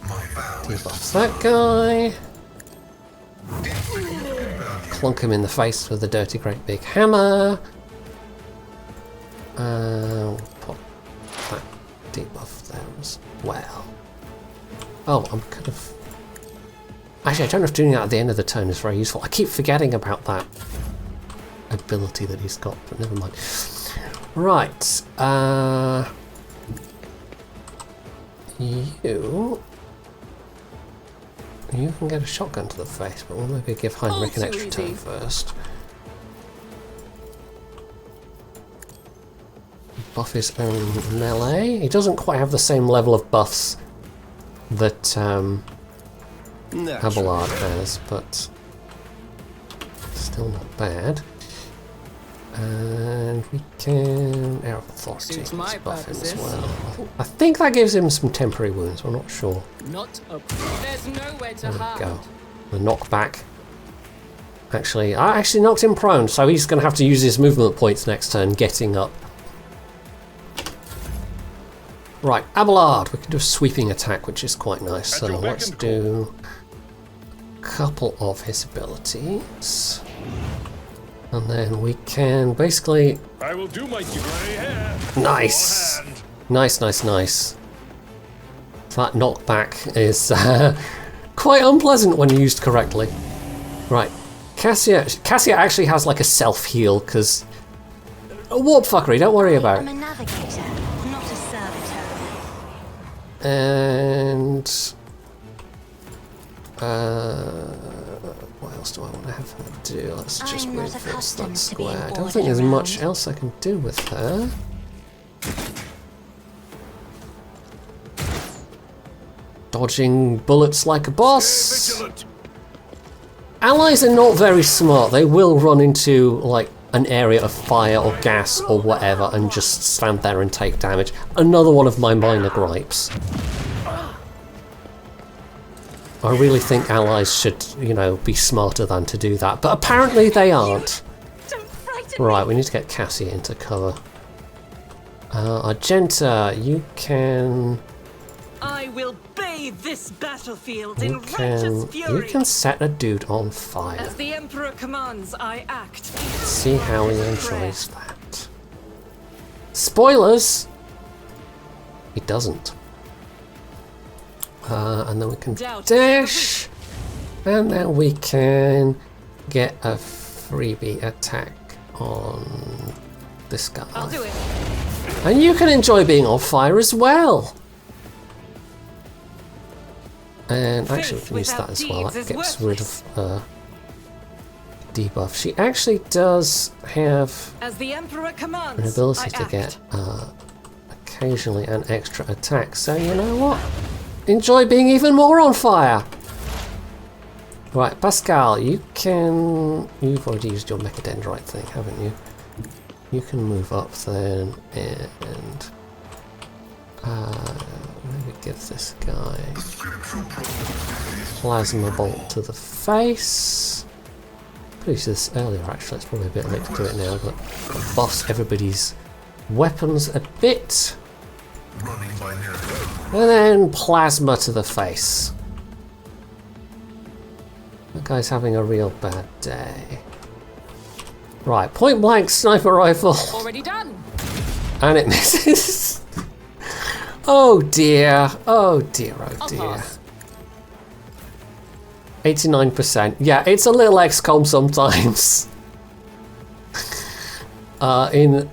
My vow is to Debuff that guy. Clunk him in the face with a dirty great big hammer. We'll pop that debuff there as well. Oh, I'm kind of... Actually, I don't know if doing that at the end of the turn is very useful. I keep forgetting about that ability that he's got, but never mind. Right. You can get a shotgun to the face, but we'll maybe give Heinrich an extra turn first. Buff his own melee. He doesn't quite have the same level of buffs that Abelard has, but still not bad. And we can Air of Authority. Suits my Buff him as purposes. well. I think that gives him some temporary wounds. We're not sure. Not a. There's nowhere to There we hide. go. The knockback. Actually, I actually knocked him prone, so he's going to have to use his movement points next turn, getting up. Right, Abelard. We can do a sweeping attack, which is quite nice. So your beck let's and do a couple of his abilities. And then we can basically... I will do my grey hair. Nice. Your hand. Nice, nice, nice. That knockback is quite unpleasant when used correctly. Right, Cassia actually has like a self-heal, because... warp fuckery, don't worry about I'm it. a navigator, not a servitor. And... what else do I want to have her do? Let's just I'm not reinforce accustomed that to being square. I don't ordered think there's much around. else I can do with her. Dodging bullets like a boss. Vigilant. Allies are not very smart. They will run into like an area of fire or gas or whatever and just stand there and take damage. Another one of my minor gripes. I really think allies should, you know, be smarter than to do that, but apparently they aren't. Don't frighten Right, we need to get Cassie into cover. Argenta, you can... I will bathe this battlefield You in righteous fury. can set a dude on fire. As the Emperor commands, I act. See how he enjoys that. Spoilers! He doesn't. And then we can Doubt. dash, and then we can get a freebie attack on this guy. I'll do it. And you can enjoy being on fire as well. And actually, we can use that as well. That gets rid of debuff. She actually does have As the Emperor commands, an ability I to act. get occasionally an extra attack. So you know what? Enjoy being even more on fire. Right, Pascal, you can... You've already used your mechadendrite thing, haven't you? You can move up then and maybe give this guy plasma bolt to the face. Could use this earlier actually, it's probably a bit late to do it now, but buffs everybody's weapons a bit. running by narrative. And then plasma to the face. That guy's having a real bad day. Right, point blank sniper rifle. Already done. And it misses. Oh dear. Oh dear, oh I'll dear. pass. 89%. Yeah, it's a little XCOM sometimes. In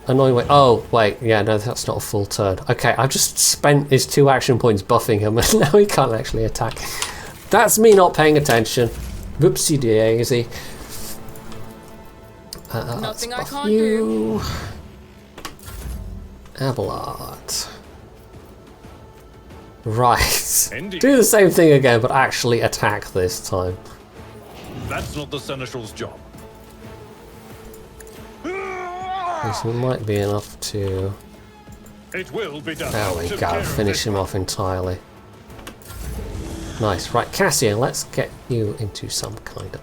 annoying way. Oh, wait. Yeah, no, that's not a full turn. Okay, I've just spent his 2 action points buffing him, and now he can't actually attack. That's me not paying attention. Whoopsie daisy. Nothing I Buff can't do. you. Abelard. Right. Indeed. Do the same thing again, but actually attack this time. That's not the Seneschal's job. This might be enough to... It will be done. There we Took go, care of finish this him one. off entirely. Nice. Right, Cassian, let's get you into some kind of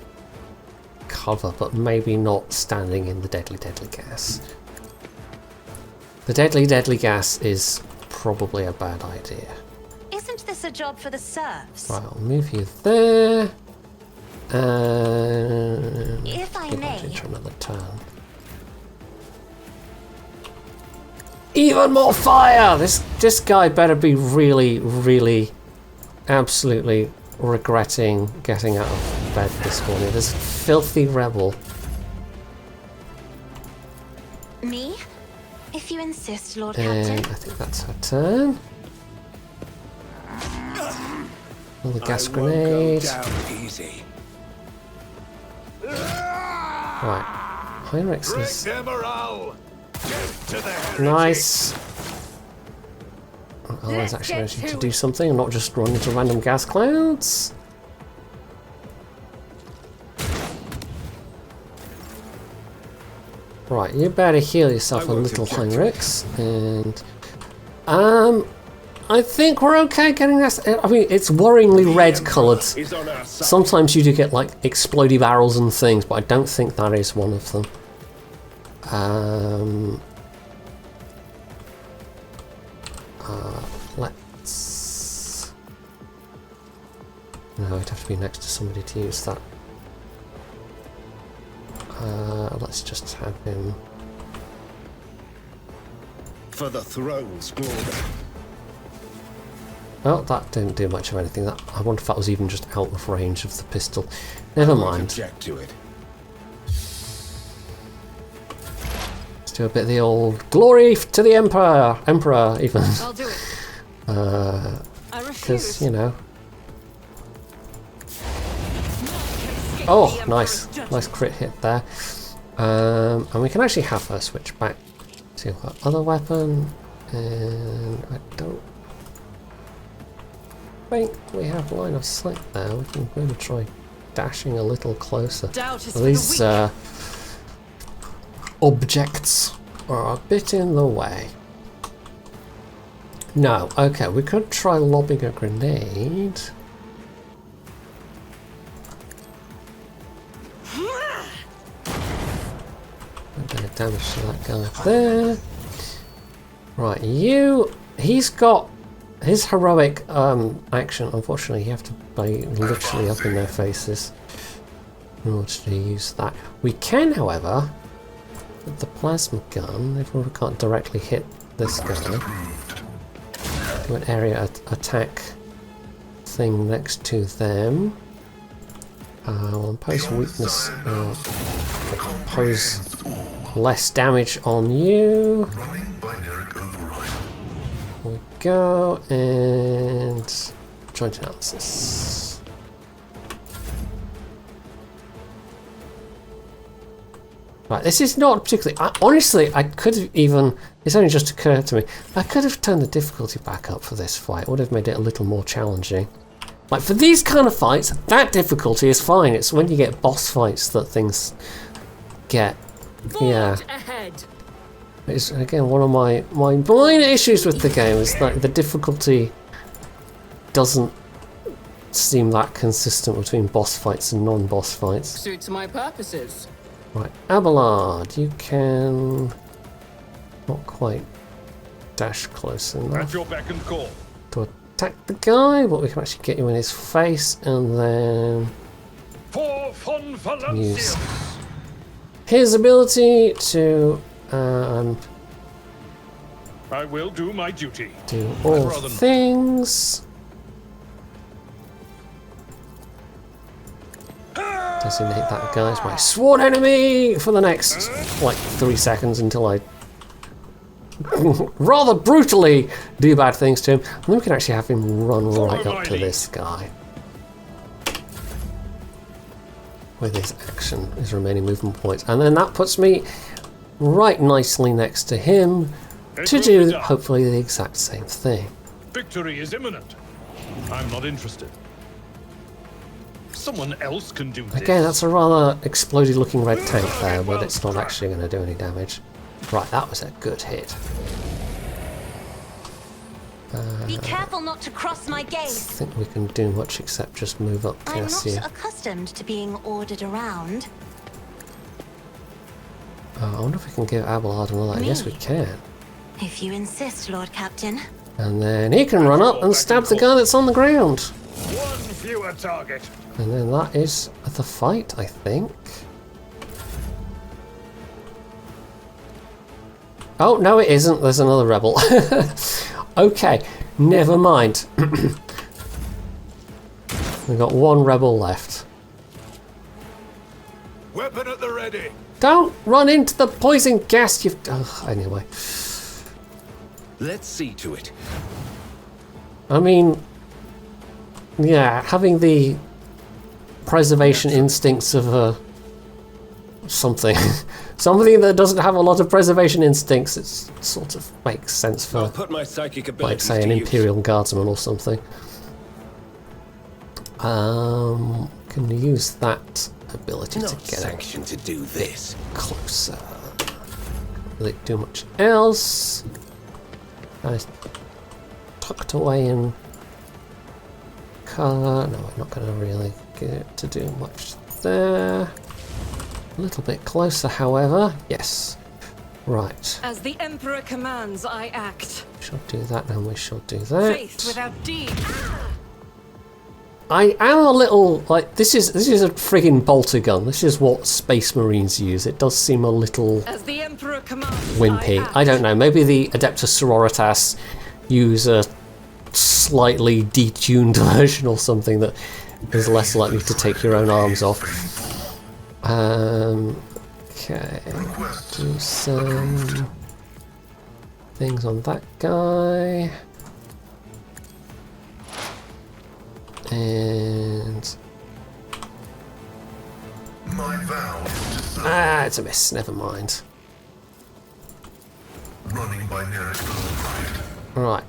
cover, but maybe not standing in the deadly gas. The deadly gas is probably a bad idea. Isn't this a job for the serfs? Right, I'll move you there. And If I may. into another turn. Even more fire! This guy better be really, absolutely regretting getting out of bed this morning. This filthy rebel. Me? If you insist, Lord And Captain. I think that's her turn. Another gas grenade. Down easy. Right. Heinrichs Break is their morale. Get to the heresy. nice. Oh, I was actually managing to do something and not just run into random gas clouds. Right, you better heal yourself a little, Heinrichs. And I think we're okay getting this. I mean, it's worryingly red coloured. Is on our side. Sometimes you do get like explodey barrels and things, but I don't think that is one of them. Let's. No, it'd have to be next to somebody to use that. Let's just have him. For the throne's glory. Well, that didn't do much of anything. That I wonder if that was even just out of range of the pistol. Never mind. Object to it. Let's do a bit of the old glory to the Emperor even. I'll do it. I Because, refuse. you know. Escape Oh, the Emperor's nice. judgment. Nice crit hit there. And we can actually have her switch back to her other weapon. And I don't think we have line of sight there. We can maybe try dashing a little closer. Doubt is for These the weak. objects are a bit in the way. No, okay, we could try lobbing a grenade. A bit of damage to that guy there. Right, he's got his heroic action. Unfortunately, you have to be literally up in their faces in order to use that. We can, however, with the plasma gun, if we can't directly hit this guy, do an area attack thing next to them. We'll impose weakness, impose less damage on you. Running binary override. Here we go, and joint analysis. Right, this is not particularly. Honestly, I could have even. It's only just occurred to me. I could have turned the difficulty back up for this fight. It would have made it a little more challenging. Like for these kind of fights, that difficulty is fine. It's when you get boss fights that things get. Yeah. Ahead. It's again one of my minor issues with the game is that the difficulty doesn't seem that consistent between boss fights and non-boss fights. Suits my purposes. Right, Abelard, you can not quite dash close At enough your beck and call. to attack the guy, but we can actually get you in his face and then For von use Valencia. his ability to I will do my duty. do all rather not. things. Designate that guy as my sworn enemy for the next, like, 3 seconds until I rather brutally do bad things to him. And then we can actually have him run right up to this guy. With his action, his remaining movement points. And then that puts me right nicely next to him to do, hopefully, the exact same thing. Victory is imminent. I'm not interested. Someone else can do this. Again, that's a rather exploded looking red tank there, but it's not actually going to do any damage. Right, that was a good hit. Be careful not to cross my I gaze. think we can do much except just move up I'm not Cassia. accustomed to being ordered around. I wonder if we can give Abelard another. Me? Yes, we can. If you insist, Lord Captain. And then he can run up and stab the guy that's on the ground. One fewer target. And then that is the fight, I think. Oh, no it isn't. There's another rebel. Okay, never mind. We've got one rebel left. Weapon at the ready. Don't run into the poison gas, you've... Ugh, anyway. Let's see to it. I mean... Yeah, having the preservation instincts of a... something. Something that doesn't have a lot of preservation instincts, it sort of makes sense for, I'll put my psychic like, abilities say, an to use. Imperial Guardsman or something. Can use that ability Not to get it sanction to do this. closer. Can't really do much else. Nice. Tucked away in colour. No, we're not going to really get to do much there. A little bit closer, however. Yes. Right. As the Emperor commands, I act. We shall do that and we shall do that. Faith without deed. I am a little like this is a friggin' bolter gun. This is what Space Marines use. It does seem a little As the Emperor commands, wimpy. I I act. don't know. Maybe the Adeptus Sororitas use a slightly detuned version or something that is less likely to take your own arms off. Okay. Do some things on that guy. And My vow is to serve. it's a miss. Never mind. Running by nearest override. Right.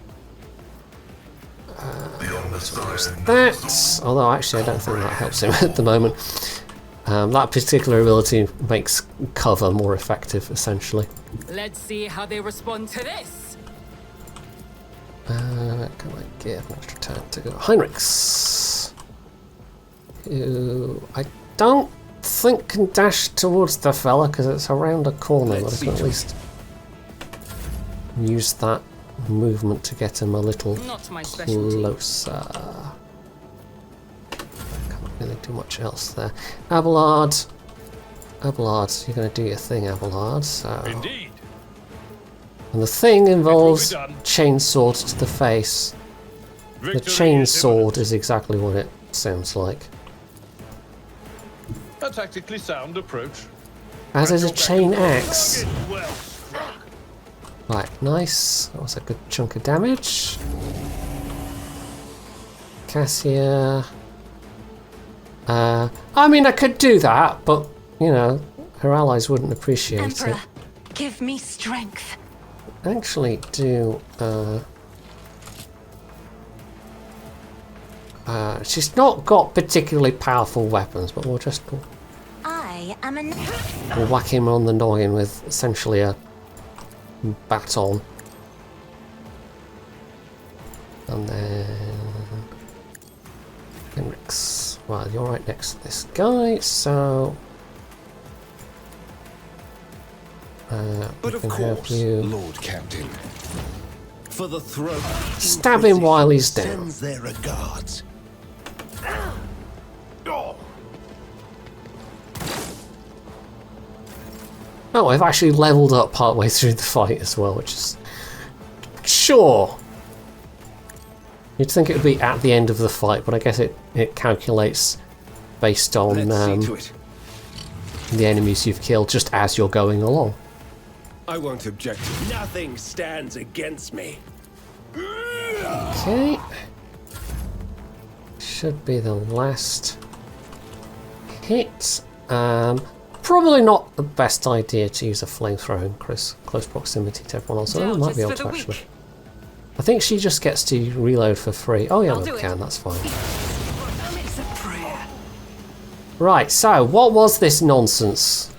Beyond the side. That. Although actually, I don't think that helps him at the moment. That particular ability makes cover more effective, essentially. Let's see how they respond to this. Can I give an extra turn to Heinrichs? Who I don't think can dash towards the fella because it's around a corner, but I can at least use that movement to get him a little Not my specialty. closer. Can't really do much else there. Abelard, you're going to do your thing, Abelard. So. Indeed. And the thing involves done. chainsword to the face. The Victory chain is sword imminent. is exactly what it sounds like. A tactically sound approach. As is a chain axe. Target well struck. Right, nice. That was a good chunk of damage. Cassia. I mean, I could do that, but, you know, her allies wouldn't appreciate Emperor, it. give me strength. Actually do, she's not got particularly powerful weapons, but we'll just I am an. whack him on the noggin with essentially a baton. And then Henrix. Well, you're right next to this guy, so But we of can help course, you Lord Captain. For the throne. stab him while he's down. Sends their regards. Oh, I've actually leveled up partway through the fight as well, which is sure. You'd think it would be at the end of the fight, but I guess it calculates based on Let's see to it. the enemies you've killed just as you're going along. I won't object. Nothing stands against me. Okay. Should be the last hit. Probably not the best idea to use a flamethrower in close proximity to everyone else. Although I might be able Justice to for the actually. weak. I think she just gets to reload for free. Oh yeah, I'll we do it. can. That's fine. It's a prayer. Right. So, what was this nonsense?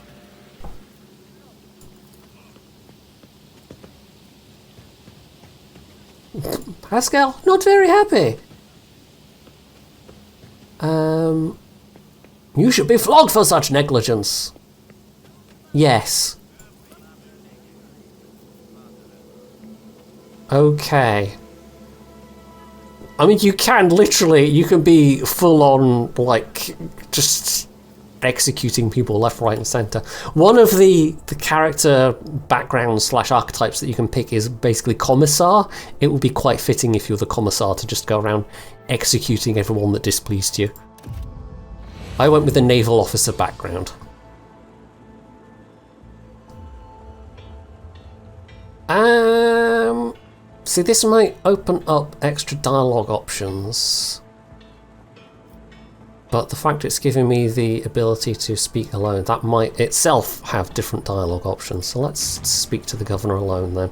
Haskell, not very happy. You should be flogged for such negligence. Yes. Okay. I mean, you can be full on, like, just executing people left, right, and centre. One of the character backgrounds / archetypes that you can pick is basically commissar. It would be quite fitting if you're the commissar to just go around executing everyone that displeased you. I went with the naval officer background. See, this might open up extra dialogue options. But the fact it's giving me the ability to speak alone, that might itself have different dialogue options. So let's speak to the governor alone then.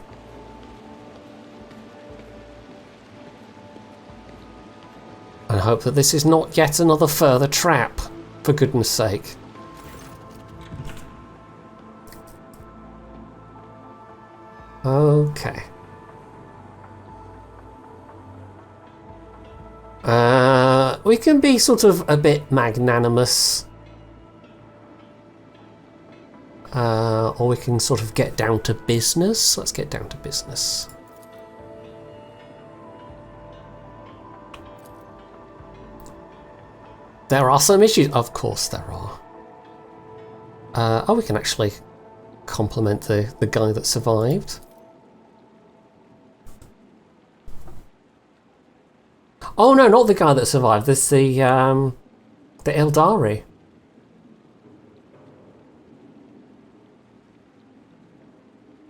And hope that this is not yet another further trap, for goodness sake. Okay. We can be sort of a bit magnanimous. Or we can sort of get down to business. Let's get down to business. There are some issues. Of course there are. Oh, we can actually compliment the guy that survived. Oh no, not the guy that survived. There's the Eldari.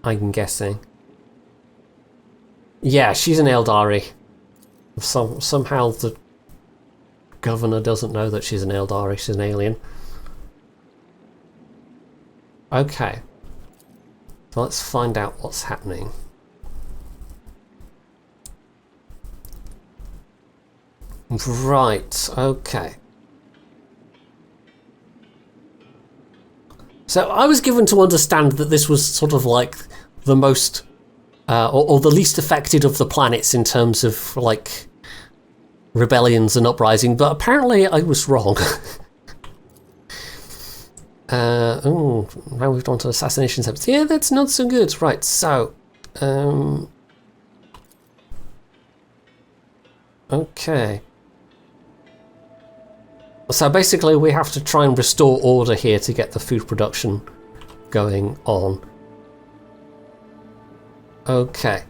I'm guessing. Yeah, she's an Eldari. Somehow the governor doesn't know that she's an Eldari. She's an alien. Okay. So let's find out what's happening. Right, okay. So I was given to understand that this was sort of like the most, or the least affected of the planets in terms of like rebellions and uprising, but apparently I was wrong. Oh, now we've gone to assassination attempts. Yeah, that's not so good. Right, so, okay. So basically we have to try and restore order here to get the food production going on. Okay.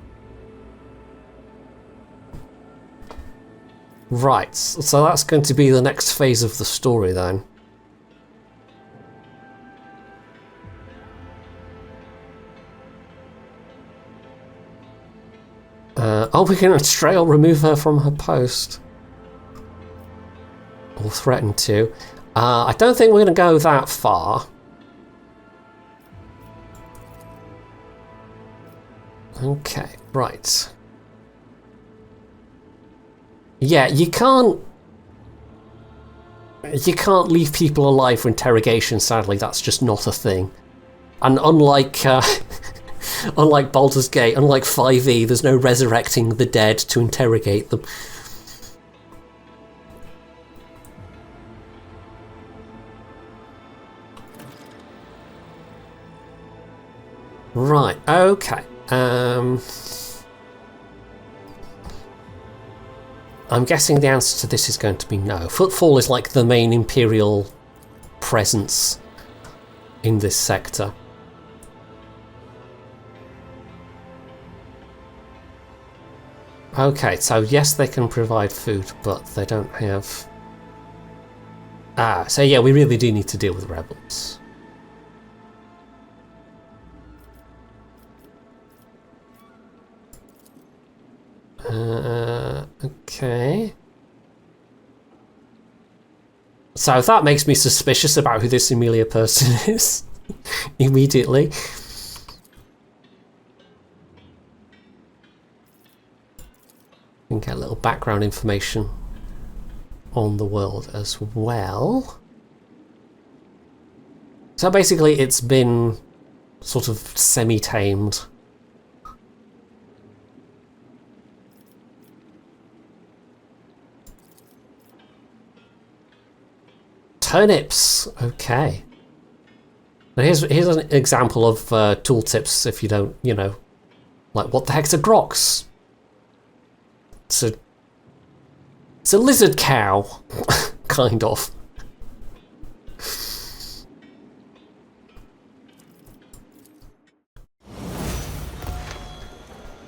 Right, so that's going to be the next phase of the story then. Oh, we can astray or remove her from her post. Or threaten to. I don't think we're going to go that far. Okay, right. Yeah, you can't leave people alive for interrogation, sadly. That's just not a thing. And unlike unlike Baldur's Gate, unlike 5e, there's no resurrecting the dead to interrogate them. Right, okay. I'm guessing the answer to this is going to be no. Footfall is like the main Imperial presence in this sector. Okay, so yes, they can provide food, but they don't have... so yeah, we really do need to deal with rebels. Okay. So that makes me suspicious about who this Emilia person is. Immediately. We can get a little background information on the world as well. So basically it's been sort of semi-tamed. turnips. Okay. Now here's an example of tooltips if you don't, you know, like what the heck's a grox? It's a lizard cow, kind of.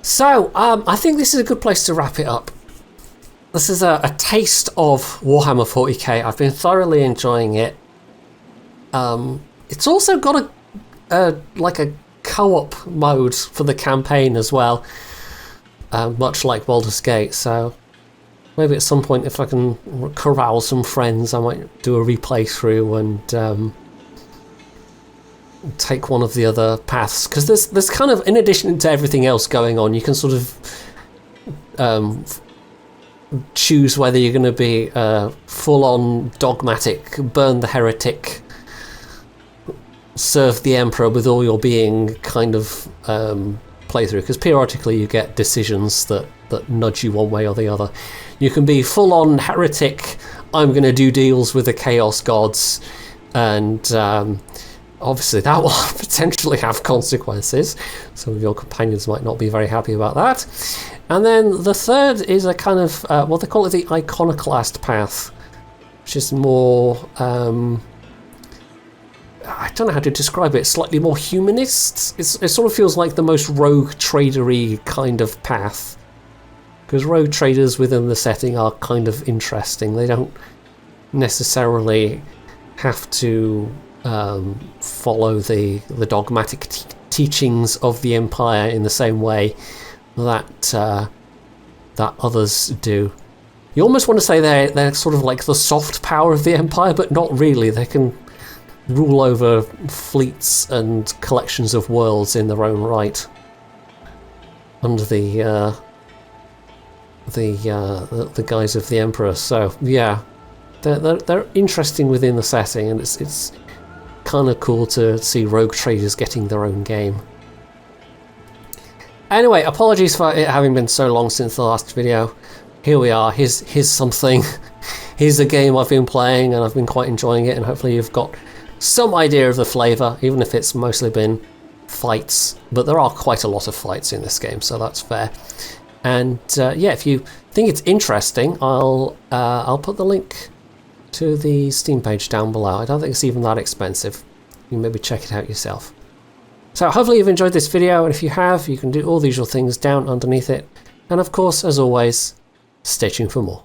So, I think this is a good place to wrap it up. This is a taste of Warhammer 40k. I've been thoroughly enjoying it. It's also got like a co-op mode for the campaign as well, much like Baldur's Gate. So maybe at some point, if I can corral some friends, I might do a replay through and take one of the other paths, because there's kind of, in addition to everything else going on, you can sort of choose whether you're going to be full-on dogmatic, burn the heretic, serve the Emperor with all your being kind of playthrough, because periodically you get decisions that nudge you one way or the other. You can be full-on heretic, I'm going to do deals with the Chaos Gods, and obviously that will potentially have consequences. Some of your companions might not be very happy about that. And then the third is a kind of, they call it the iconoclast path, which is more, I don't know how to describe it, slightly more humanist. It sort of feels like the most rogue tradery kind of path, because rogue traders within the setting are kind of interesting. They don't necessarily have to follow the dogmatic teachings of the Empire in the same way that others do. You almost want to say they're sort of like the soft power of the Empire, but not really. They can rule over fleets and collections of worlds in their own right under the guise of the Emperor. So yeah, they're interesting within the setting, and it's kind of cool to see rogue traders getting their own game. Anyway, apologies for it having been so long since the last video. Here we are. Here's something. Here's a game I've been playing and I've been quite enjoying it, and hopefully you've got some idea of the flavour, even if it's mostly been fights. But there are quite a lot of fights in this game, so that's fair. And yeah, if you think it's interesting, I'll put the link to the Steam page down below. I don't think it's even that expensive. You can maybe check it out yourself. So hopefully you've enjoyed this video, and if you have, you can do all the usual things down underneath it. And of course, as always, stay tuned for more.